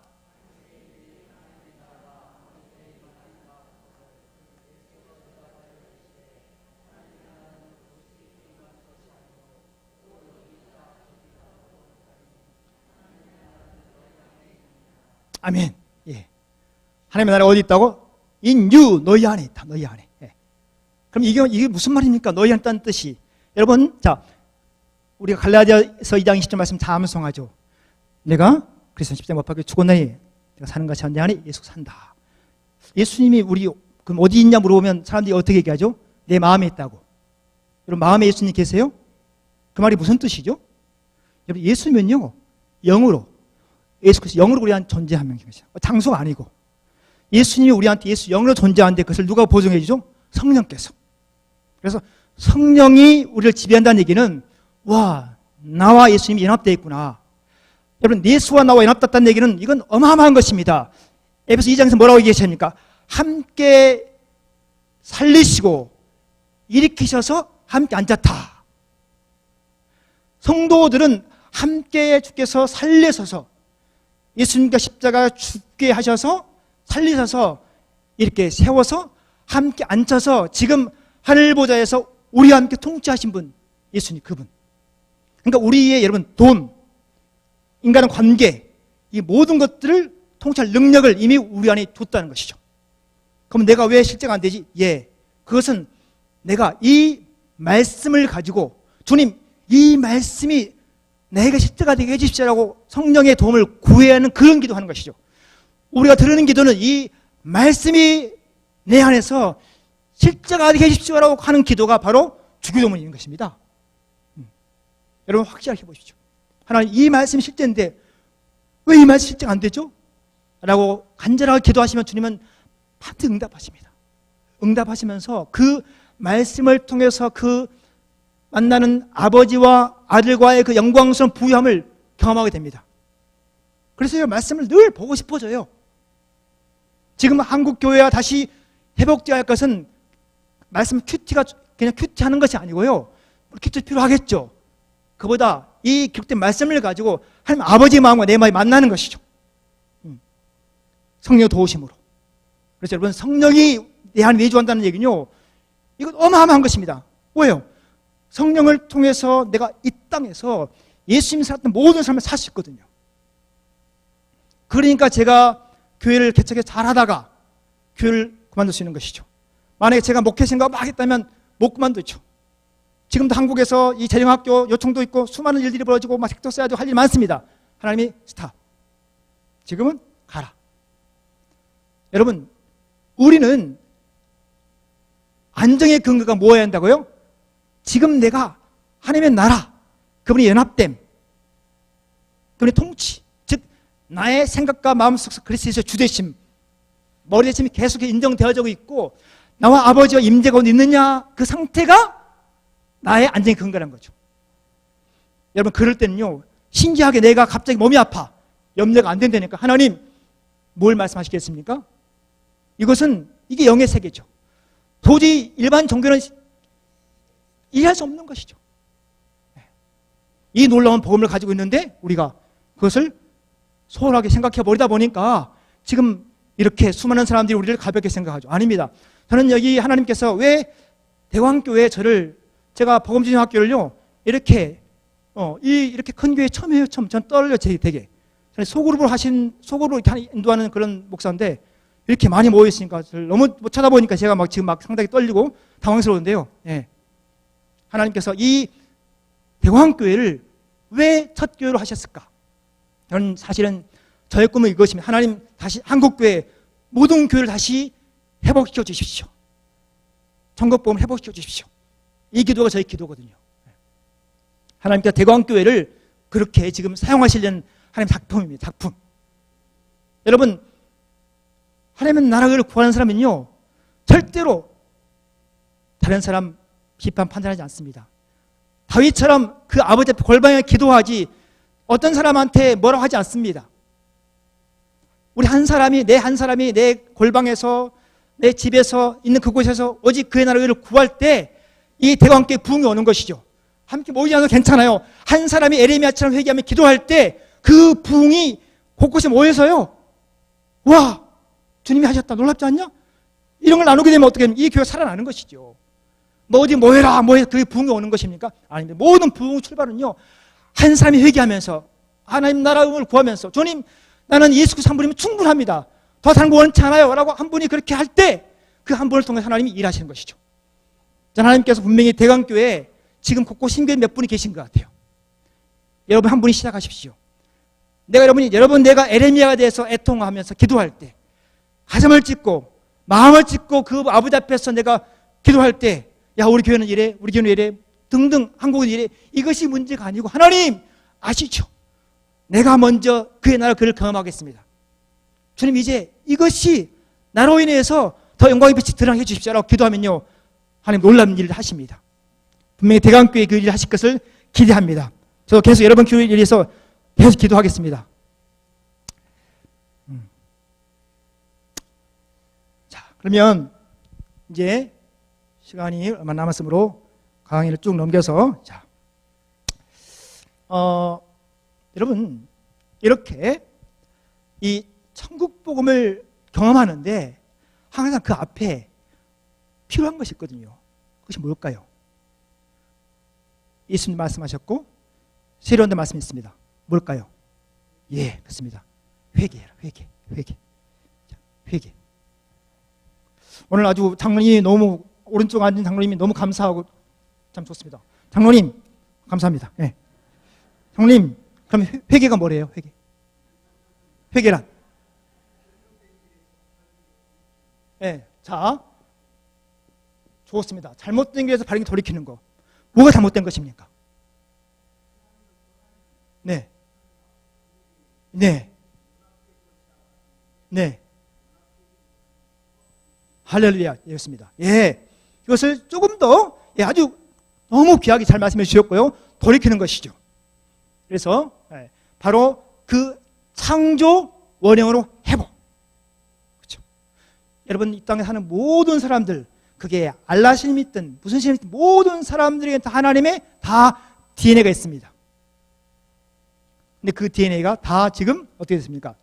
아멘. 예. 하나님의 나라가 어디 있다고? In you, 너희 안에 있다. 너희 안에. 예. 그럼 이게 무슨 말입니까? 너희 안에 있다는 뜻이. 여러분, 자, 우리가 갈라디아서 2장 20절 말씀 다 암송하죠. 내가 그리스도 십자가에 못 박혀 죽었나니 내가 사는 것이 내 안에 예수 산다. 예수님이 우리 그럼 어디 있냐 물어보면 사람들이 어떻게 얘기하죠? 내 마음에 있다고. 여러분 마음에 예수님 계세요? 그 말이 무슨 뜻이죠? 여러분 예수면요 영으로 예수 그리스도 영으로 우리한테 존재하는 것이죠. 장소가 아니고 예수님이 우리한테 예수 영으로 존재하는데 그것을 누가 보증해 주죠? 성령께서. 그래서 성령이 우리를 지배한다는 얘기는 와 나와 예수님이 연합되어 있구나. 여러분 예수와 나와 연합됐다는 얘기는 이건 어마어마한 것입니다. 에베소 2장에서 뭐라고 얘기하십니까? 함께 살리시고 일으키셔서 함께 앉았다. 성도들은 함께 주께서 살리셔서 예수님과 십자가 죽게 하셔서 살리셔서 이렇게 세워서 함께 앉혀서 지금 하늘보좌에서 우리와 함께 통치하신 분 예수님 그분. 그러니까 우리의 여러분 돈, 인간의 관계 이 모든 것들을 통치할 능력을 이미 우리 안에 뒀다는 것이죠. 그럼 내가 왜 실제가 안 되지? 예, 그것은 내가 이 말씀을 가지고 주님 이 말씀이 내가 실제가 되게 해주십시오라고 성령의 도움을 구해야 하는 그런 기도하는 것이죠. 우리가 들으는 기도는 이 말씀이 내 안에서 실제가 되게 해주십시오라고 하는 기도가 바로 주기도문인 것입니다. 여러분 확실하게 보십시오. 하나님 이 말씀이 실제인데 왜 이 말씀이 실제가 안 되죠? 라고 간절하게 기도하시면 주님은 반드시 응답하십니다. 응답하시면서 그 말씀을 통해서 그 만나는 아버지와 아들과의 그 영광스러운 부유함을 경험하게 됩니다. 그래서 이 말씀을 늘 보고 싶어져요. 지금 한국 교회와 다시 회복되어야 할 것은 말씀 큐티가 그냥 큐티하는 것이 아니고요. 큐티 필요하겠죠. 그보다 이 기록된 말씀을 가지고 하나님 아버지의 마음과 내 마음이 만나는 것이죠. 성령 도우심으로. 그래서 여러분, 성령이 내 안에 내주한다는 얘기는요, 이건 어마어마한 것입니다. 왜요? 성령을 통해서 내가 이 땅에서 예수님이 살았던 모든 삶을 살 수 있거든요. 그러니까 제가 교회를 개척해서 잘하다가 교회를 그만둘 수 있는 것이죠. 만약에 제가 목회 생각을 막 했다면 못 그만두죠. 지금도 한국에서 이 재정학교 요청도 있고 수많은 일들이 벌어지고 막 책도 써야 되고 할 일이 많습니다. 하나님이 스탑. 지금은 가라. 여러분, 우리는 안정의 근거가 뭐여야 한다고요? 지금 내가 하나님의 나라, 그분이 연합됨, 그분의 통치, 즉 나의 생각과 마음속 그리스도의 주되심, 머리 대심이 계속 인정되어지고 있고 나와 아버지와 임재가 있느냐, 그 상태가 나의 안정의 근거라는 거죠. 여러분, 그럴 때는요, 신기하게 내가 갑자기 몸이 아파, 염려가 안 된다니까 하나님 뭘 말씀하시겠습니까? 이게 영의 세계죠. 도저히 일반 종교는 이해할 수 없는 것이죠. 이 놀라운 복음을 가지고 있는데 우리가 그것을 소홀하게 생각해 버리다 보니까 지금 이렇게 수많은 사람들이 우리를 가볍게 생각하죠. 아닙니다. 저는 여기 하나님께서 왜 대광교회 제가 복음진흥학교를요 이렇게 큰 교회 처음 해요. 전 떨려 되게. 소그룹으로 이렇게 인도하는 그런 목사인데 이렇게 많이 모여 있으니까 너무 못 찾아보니까 제가 지금 상당히 떨리고 당황스러운데요. 예. 하나님께서 이 대광교회를 왜 첫 교회로 하셨을까? 저는 사실은 저의 꿈은 이것입니다. 하나님 다시 한국교회 모든 교회를 다시 회복시켜 주십시오. 천국복음을 회복시켜 주십시오. 이 기도가 저의 기도거든요. 하나님께서 대광교회를 그렇게 지금 사용하시려는 하나님 작품입니다. 작품. 여러분, 하나님의 나라를 구하는 사람은요 절대로 다른 사람 비판 판단하지 않습니다. 다윗처럼 그 아버지 앞에 골방에 기도하지 어떤 사람한테 뭐라고 하지 않습니다. 우리 한 사람이 내 골방에서 내 집에서 있는 그곳에서 오직 그의 나라를 구할 때 이 대광교회 부흥이 오는 것이죠. 함께 모이지 않아도 괜찮아요. 한 사람이 에레미야처럼 회개하며 기도할 때 그 부흥이 곳곳에 모여서요, 와, 주님이 하셨다, 놀랍지 않냐? 이런 걸 나누게 되면 어떻게 됩니까? 이 교회가 살아나는 것이죠. 어디 모여라, 그게 부흥이 오는 것입니까? 아닙니다. 모든 부흥 출발은요, 한 사람이 회개하면서 하나님 나라를 구하면서, 주님, 나는 예수 그리스도 한 분이면 충분합니다, 더 다른 거 원치 않아요 라고 한 분이 그렇게 할 때 그 한 분을 통해 하나님이 일하시는 것이죠. 하나님께서 분명히 대광교회에 지금 곳곳 신교회 몇 분이 계신 것 같아요. 여러분 한 분이 시작하십시오. 내가 에레미야가 돼서 애통하면서 기도할 때, 가슴을 찢고 마음을 찢고 그 아버지 앞에서 내가 기도할 때, 야, 우리 교회는 이래, 우리 교회는 이래, 등등, 한국은 이래, 이것이 문제가 아니고 하나님 아시죠? 내가 먼저 그의 나라 그를 경험하겠습니다. 주님, 이제 이것이 나로 인해서 더 영광의 빛이 드러나게 해주십시오라고 기도하면요, 하나님 놀라운 일을 하십니다. 분명히 대광교회 그 일을 하실 것을 기대합니다. 저도 계속 여러분 교회를 위해서 계속 기도하겠습니다. 자, 그러면 이제 시간이 얼마 남았으므로 강의를 쭉 넘겨서, 자, 여러분, 이렇게 이 천국 복음을 경험하는데 항상 그 앞에 필요한 것이 있거든요. 그것이 뭘까요? 예수님 말씀하셨고 세례요한도 말씀이 있습니다. 뭘까요? 예, 그렇습니다. 회개해라. 회개. 자, 회개. 오늘 아주 장로님이 너무, 오른쪽 앉은 장로님이 너무 감사하고 참 좋습니다. 장로님 감사합니다. 예. 장로님, 그럼 회개가 뭐래요? 회개란? 예. 자, 좋습니다. 잘못된 길에서 바른 길 돌이키는 거. 뭐가 잘못된 것입니까? 네. 네. 할렐루야. 였습니다. 예. 이것을 조금 더 아주 너무 귀하게 잘 말씀해 주셨고요. 돌이키는 것이죠. 그래서 바로 그 창조 원형으로 회복. 그렇죠. 여러분, 이 땅에 사는 모든 사람들, 그게 알라 신믿든 무슨 신믿든 모든 사람들에게 다 하나님의 다 DNA가 있습니다. 근데 그 DNA가 다 지금 어떻게 됐습니까?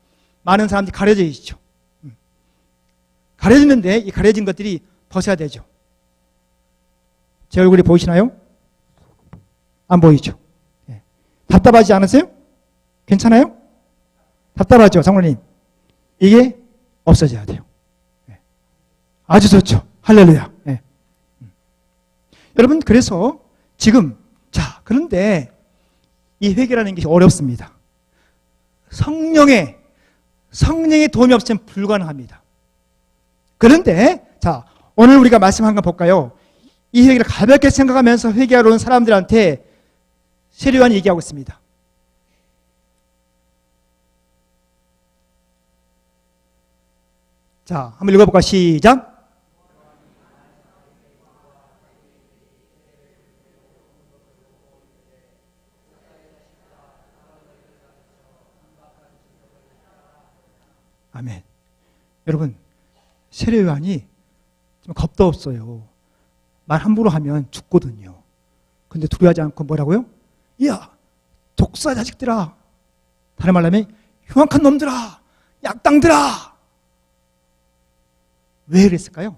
많은 사람들이 가려져 있죠. 가려지는데 이 가려진 것들이 벗어야 되죠. 제 얼굴이 보이시나요? 안 보이죠? 예. 답답하지 않으세요? 괜찮아요? 답답하죠, 장로님? 이게 없어져야 돼요. 예. 아주 좋죠. 할렐루야. 예. 여러분, 그래서 지금, 자, 그런데 이 회개라는 것이 어렵습니다. 성령의 도움이 없으면 불가능합니다. 그런데, 자, 오늘 우리가 말씀 한 번 볼까요? 이 회개를 가볍게 생각하면서 회개하러 온 사람들한테 세례요한이 얘기하고 있습니다. 자, 한번 읽어볼까요? 시작. 아멘. 여러분, 세례요한이 좀 겁도 없어요. 말 함부로 하면 죽거든요. 근데 두려워하지 않고 뭐라고요? 야, 독사 자식들아. 다른 말로 하면 흉악한 놈들아, 약당들아. 왜 그랬을까요?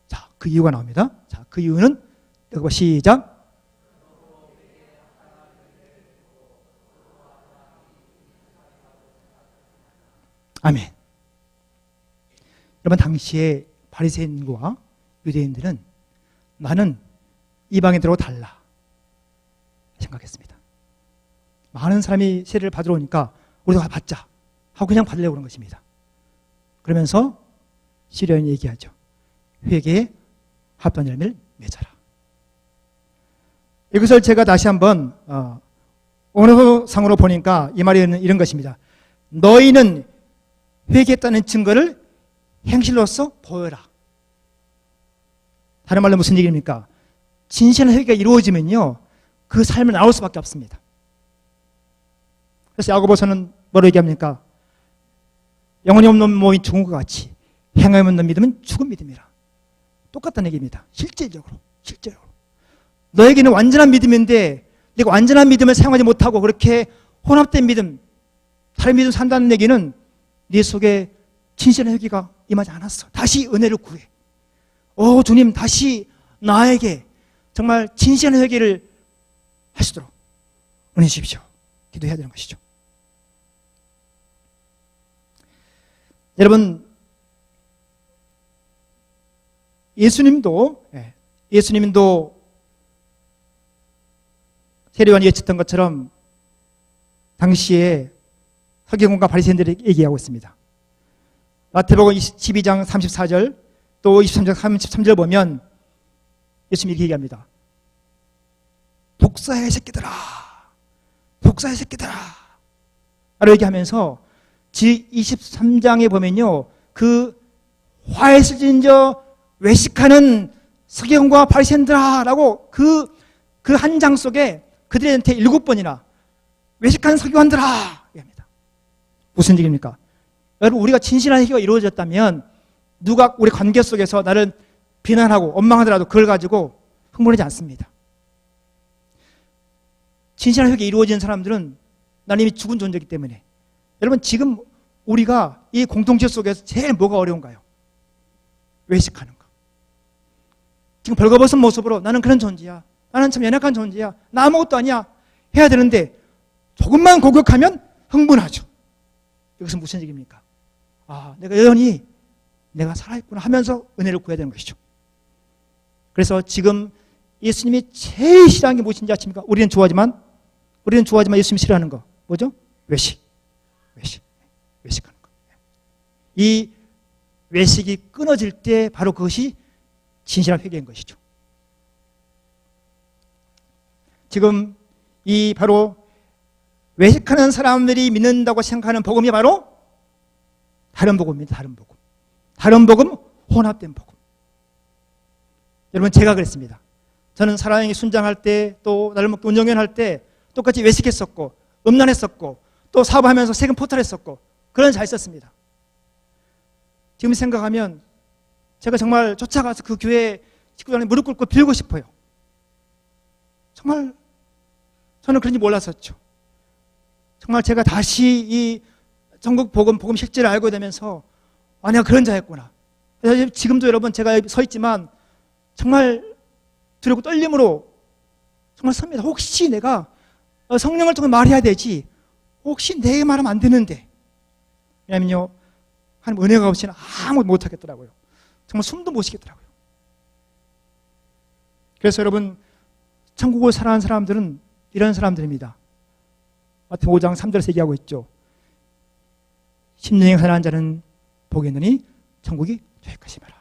자, 그 이유가 나옵니다. 자, 그 이유는 여기 봐, 시작. 아멘. 여러분, 당시에 바리새인과 유대인들은 나는 이방인들하고 달라 생각했습니다. 많은 사람이 세례를 받으러 오니까 우리도 받자 하고 그냥 받으려고 그런 것입니다. 그러면서 시련이 얘기하죠. 회개에 합당한 열매를 맺어라. 이것을 제가 다시 한번 언어상으로 보니까 이 말이 이런 것입니다. 너희는 회개했다는 증거를 행실로서 보여라. 다른 말로 무슨 얘기입니까? 진실한 회개가 이루어지면요, 그 삶을 나올 수밖에 없습니다. 그래서 야고보서는 뭐라고 얘기합니까? 영혼이 없는 몸이 죽은 것 같이 행함이 없는 믿음은 죽은 믿음이라. 똑같다는 얘기입니다. 실질적으로. 너에게는 완전한 믿음인데 내가 완전한 믿음을 사용하지 못하고 그렇게 혼합된 믿음, 다른 믿음 산다는 얘기는 네 속에 진실한 회개가 임하지 않았어. 다시 은혜를 구해. 주님, 다시 나에게 정말 진실한 회개를 하시도록 은혜 주십시오. 기도해야 되는 것이죠. 여러분, 예수님도 세례요한이 예측했던 것처럼 당시에 서기관과 바리새인들이 얘기하고 있습니다. 마태복음 12장 34절 또 23장 33절 보면 예수님이 이렇게 얘기합니다. 독사의 새끼들아 라고 얘기하면서 제23장에 보면요, 그 화해슬진저 외식하는 서기관과 바리새인들아 라고 그 한 장 속에 그들한테 7번이나 외식하는 서기관들아 얘기합니다. 무슨 얘기입니까? 여러분, 우리가 진실한 회개가 이루어졌다면 누가 우리 관계 속에서 나를 비난하고 원망하더라도 그걸 가지고 흥분하지 않습니다. 진실한 회개가 이루어진 사람들은 나는 이미 죽은 존재이기 때문에. 여러분, 지금 우리가 이 공동체 속에서 제일 뭐가 어려운가요? 외식하는 거. 지금 벌거벗은 모습으로 나는 그런 존재야, 나는 참 연약한 존재야, 나 아무것도 아니야 해야 되는데 조금만 고격하면 흥분하죠. 이것은 무슨 얘기입니까? 내가 여전히 내가 살아있구나 하면서 은혜를 구해야 되는 것이죠. 그래서 지금 예수님이 제일 싫어하는 게 무엇인지 아십니까? 우리는 좋아하지만 예수님이 싫어하는 거 뭐죠? 외식하는 거. 이 외식이 끊어질 때 바로 그것이 진실한 회개인 것이죠. 지금 이 바로 외식하는 사람들이 믿는다고 생각하는 복음이 바로 다른 복음입니다. 다른 복음. 다른 복음, 혼합된 복음. 여러분, 제가 그랬습니다. 저는 사랑이 순장할 때, 또 나를 먹고 운영연할 때 똑같이 외식했었고, 음란했었고, 또 사업하면서 세금 포탈했었고, 그런 잘 있었습니다. 지금 생각하면 제가 정말 쫓아가서 그 교회 식구들한테 무릎 꿇고 빌고 싶어요. 정말 저는 그런지 몰랐었죠. 정말 제가 다시 이 전국 복음 실제를 알고 되면서 내가 그런 자였구나. 그래서 지금도 여러분 제가 서 있지만 정말 두렵고 떨림으로 정말 섭니다. 혹시 내가 성령을 통해 말해야 되지, 혹시 내 말하면 안 되는데. 왜냐면요, 하나님 은혜가 없이는 아무것도 못하겠더라고요. 정말 숨도 못 쉬겠더라고요. 그래서 여러분, 천국을 살아가는 사람들은 이런 사람들입니다. 마태 5장 3절에서 얘기하고 있죠. 심령이 가난한 자는 복이 있느니 천국이 될 것이며라.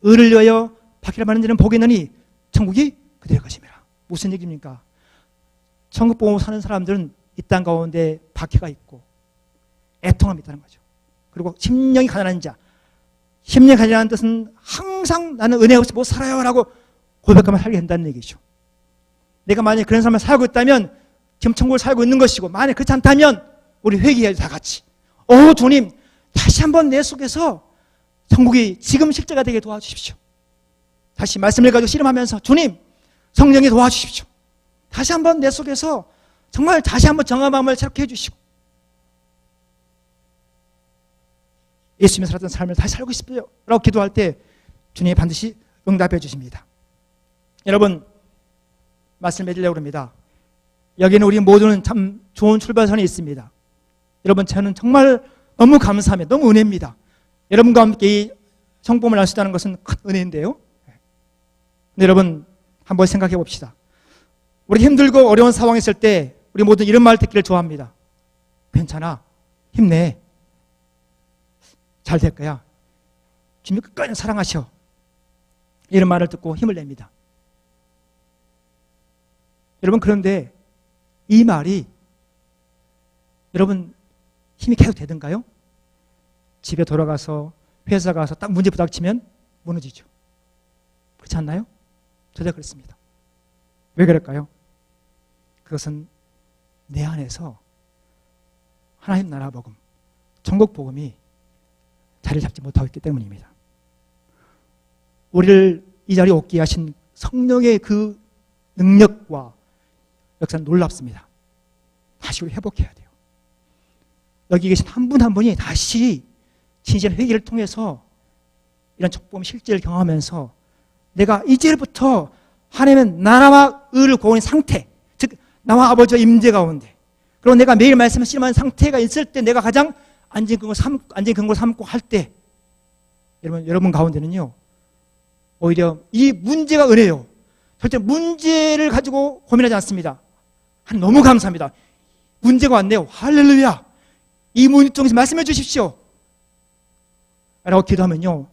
의를 위하여 박해를 받는 자는 복이 있느니 천국이 그될 것이며라. 무슨 얘기입니까? 천국 보고 사는 사람들은 이 땅 가운데 박해가 있고 애통함이 있다는 거죠. 그리고 심령이 가난한 자, 심령이 가난한 뜻은 항상 나는 은혜 없이 못 살아요 라고 고백하면 살게 된다는 얘기죠. 내가 만약에 그런 삶을 살고 있다면 지금 천국을 살고 있는 것이고, 만약에 그렇지 않다면 우리 회개해야죠. 다 같이. 주님, 다시 한번 내 속에서 천국이 지금 실제가 되게 도와주십시오. 다시 말씀을 가지고 씨름하면서 주님, 성령이 도와주십시오. 다시 한번 내 속에서 정말 다시 한번 정한 마음을 새롭게 해주시고, 예수님이 살았던 삶을 다시 살고 싶어요 라고 기도할 때 주님이 반드시 응답해 주십니다. 여러분, 말씀 맺으려고 합니다. 여기는 우리 모두는 참 좋은 출발선이 있습니다. 여러분, 저는 정말 너무 감사합니다. 너무 은혜입니다. 여러분과 함께 이 성품을 알 수 있다는 것은 큰 은혜인데요. 근데 여러분, 한번 생각해 봅시다. 우리 힘들고 어려운 상황에 있을 때 우리 모두 이런 말 듣기를 좋아합니다. 괜찮아, 힘내, 잘 될 거야, 주님 끝까지 사랑하셔, 이런 말을 듣고 힘을 냅니다. 여러분, 그런데 이 말이 여러분 힘이 계속 되던가요? 집에 돌아가서 회사 가서 딱 문제 부닥치면 무너지죠. 그렇지 않나요? 저도 그렇습니다. 왜 그럴까요? 그것은 내 안에서 하나님 나라 복음, 천국 복음이 자리를 잡지 못하고 있기 때문입니다. 우리를 이 자리에 오게 하신 성령의 그 능력과 역사는 놀랍습니다. 다시 우리 회복해야 돼요. 여기 계신 한 분 한 분이 다시 진실한 회개를 통해서 이런 축복의 실제를 경험하면서 내가 이제부터 하나님의 나라와 의를 구하는 상태, 즉 나와 아버지와 임재 가운데, 그리고 내가 매일 말씀을 실험하는 상태가 있을 때 내가 가장 안전 근거를 삼고 할 때, 여러분 가운데는요, 오히려 이 문제가 은혜요. 절대 문제를 가지고 고민하지 않습니다. 하나님 너무 감사합니다. 문제가 왔네요. 할렐루야. 이 문제 통해서 말씀해 주십시오 라고 기도하면요,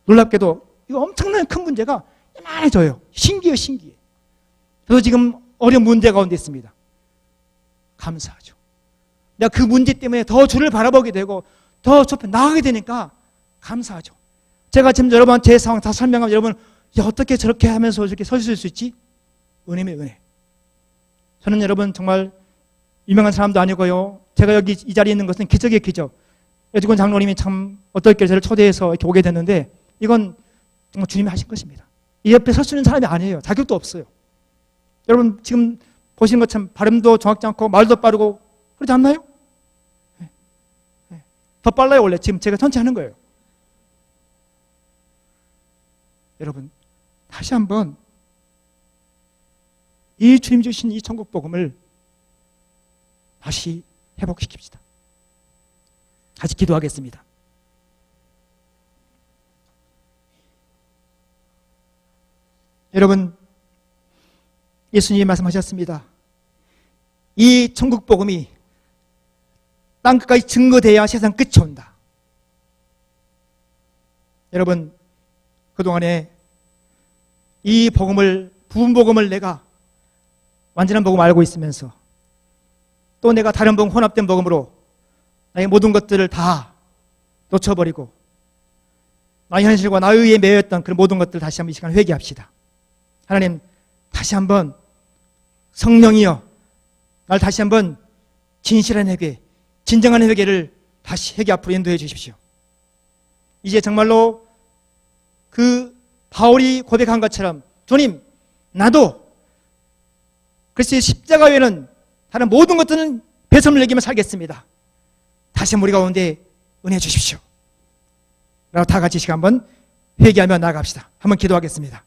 놀랍게도 이거 엄청난 큰 문제가 이만해져요. 신기해요, 신기해. 저도 지금 어려운 문제 가운데 있습니다. 감사하죠. 내가 그 문제 때문에 더 주를 바라보게 되고 더 좁혀 나가게 되니까 감사하죠. 제가 지금 여러분한테 제 상황 다 설명하면 여러분, 어떻게 저렇게 하면서 저렇게 서 있을 수 있지? 은혜면 은혜. 저는 여러분 정말 유명한 사람도 아니고요, 제가 여기 이 자리에 있는 것은 기적이에요, 기적. 여직원 장로님이 참 어떻게 저를 초대해서 이렇게 오게 됐는데, 이건 정말 주님이 하신 것입니다. 이 옆에 설 수 있는 사람이 아니에요. 자격도 없어요. 여러분 지금 보시는 것처럼 발음도 정확지 않고 말도 빠르고 그러지 않나요? 더 빨라요. 원래 지금 제가 천천히 하는 거예요. 여러분, 다시 한번 이 주님 주신 이 천국 복음을 다시 회복시킵시다. 다시 기도하겠습니다. 여러분, 예수님이 말씀하셨습니다. 이 천국 복음이 땅끝까지 증거돼야 세상 끝이 온다. 여러분, 그동안에 이 복음을, 부분 복음을 내가 완전한 복음 알고 있으면서 또 내가 다른 복음, 혼합된 복음으로 나의 모든 것들을 다 놓쳐버리고 나의 현실과 나의 의에 매였던 그런 모든 것들을 다시 한번 이 시간 회개합시다. 하나님, 다시 한번 성령이여 날 다시 한번 진실한 회개, 진정한 회개를 다시 회개 앞으로 인도해 주십시오. 이제 정말로 그 바울이 고백한 것처럼 주님, 나도 그리스도의 십자가 외에는 다른 모든 것들은 배설물 여기며 살겠습니다. 다시 한번 우리 가운데 은혜 주십시오. 라고 다 같이 시간 한번 회개하며 나아갑시다. 한번 기도하겠습니다.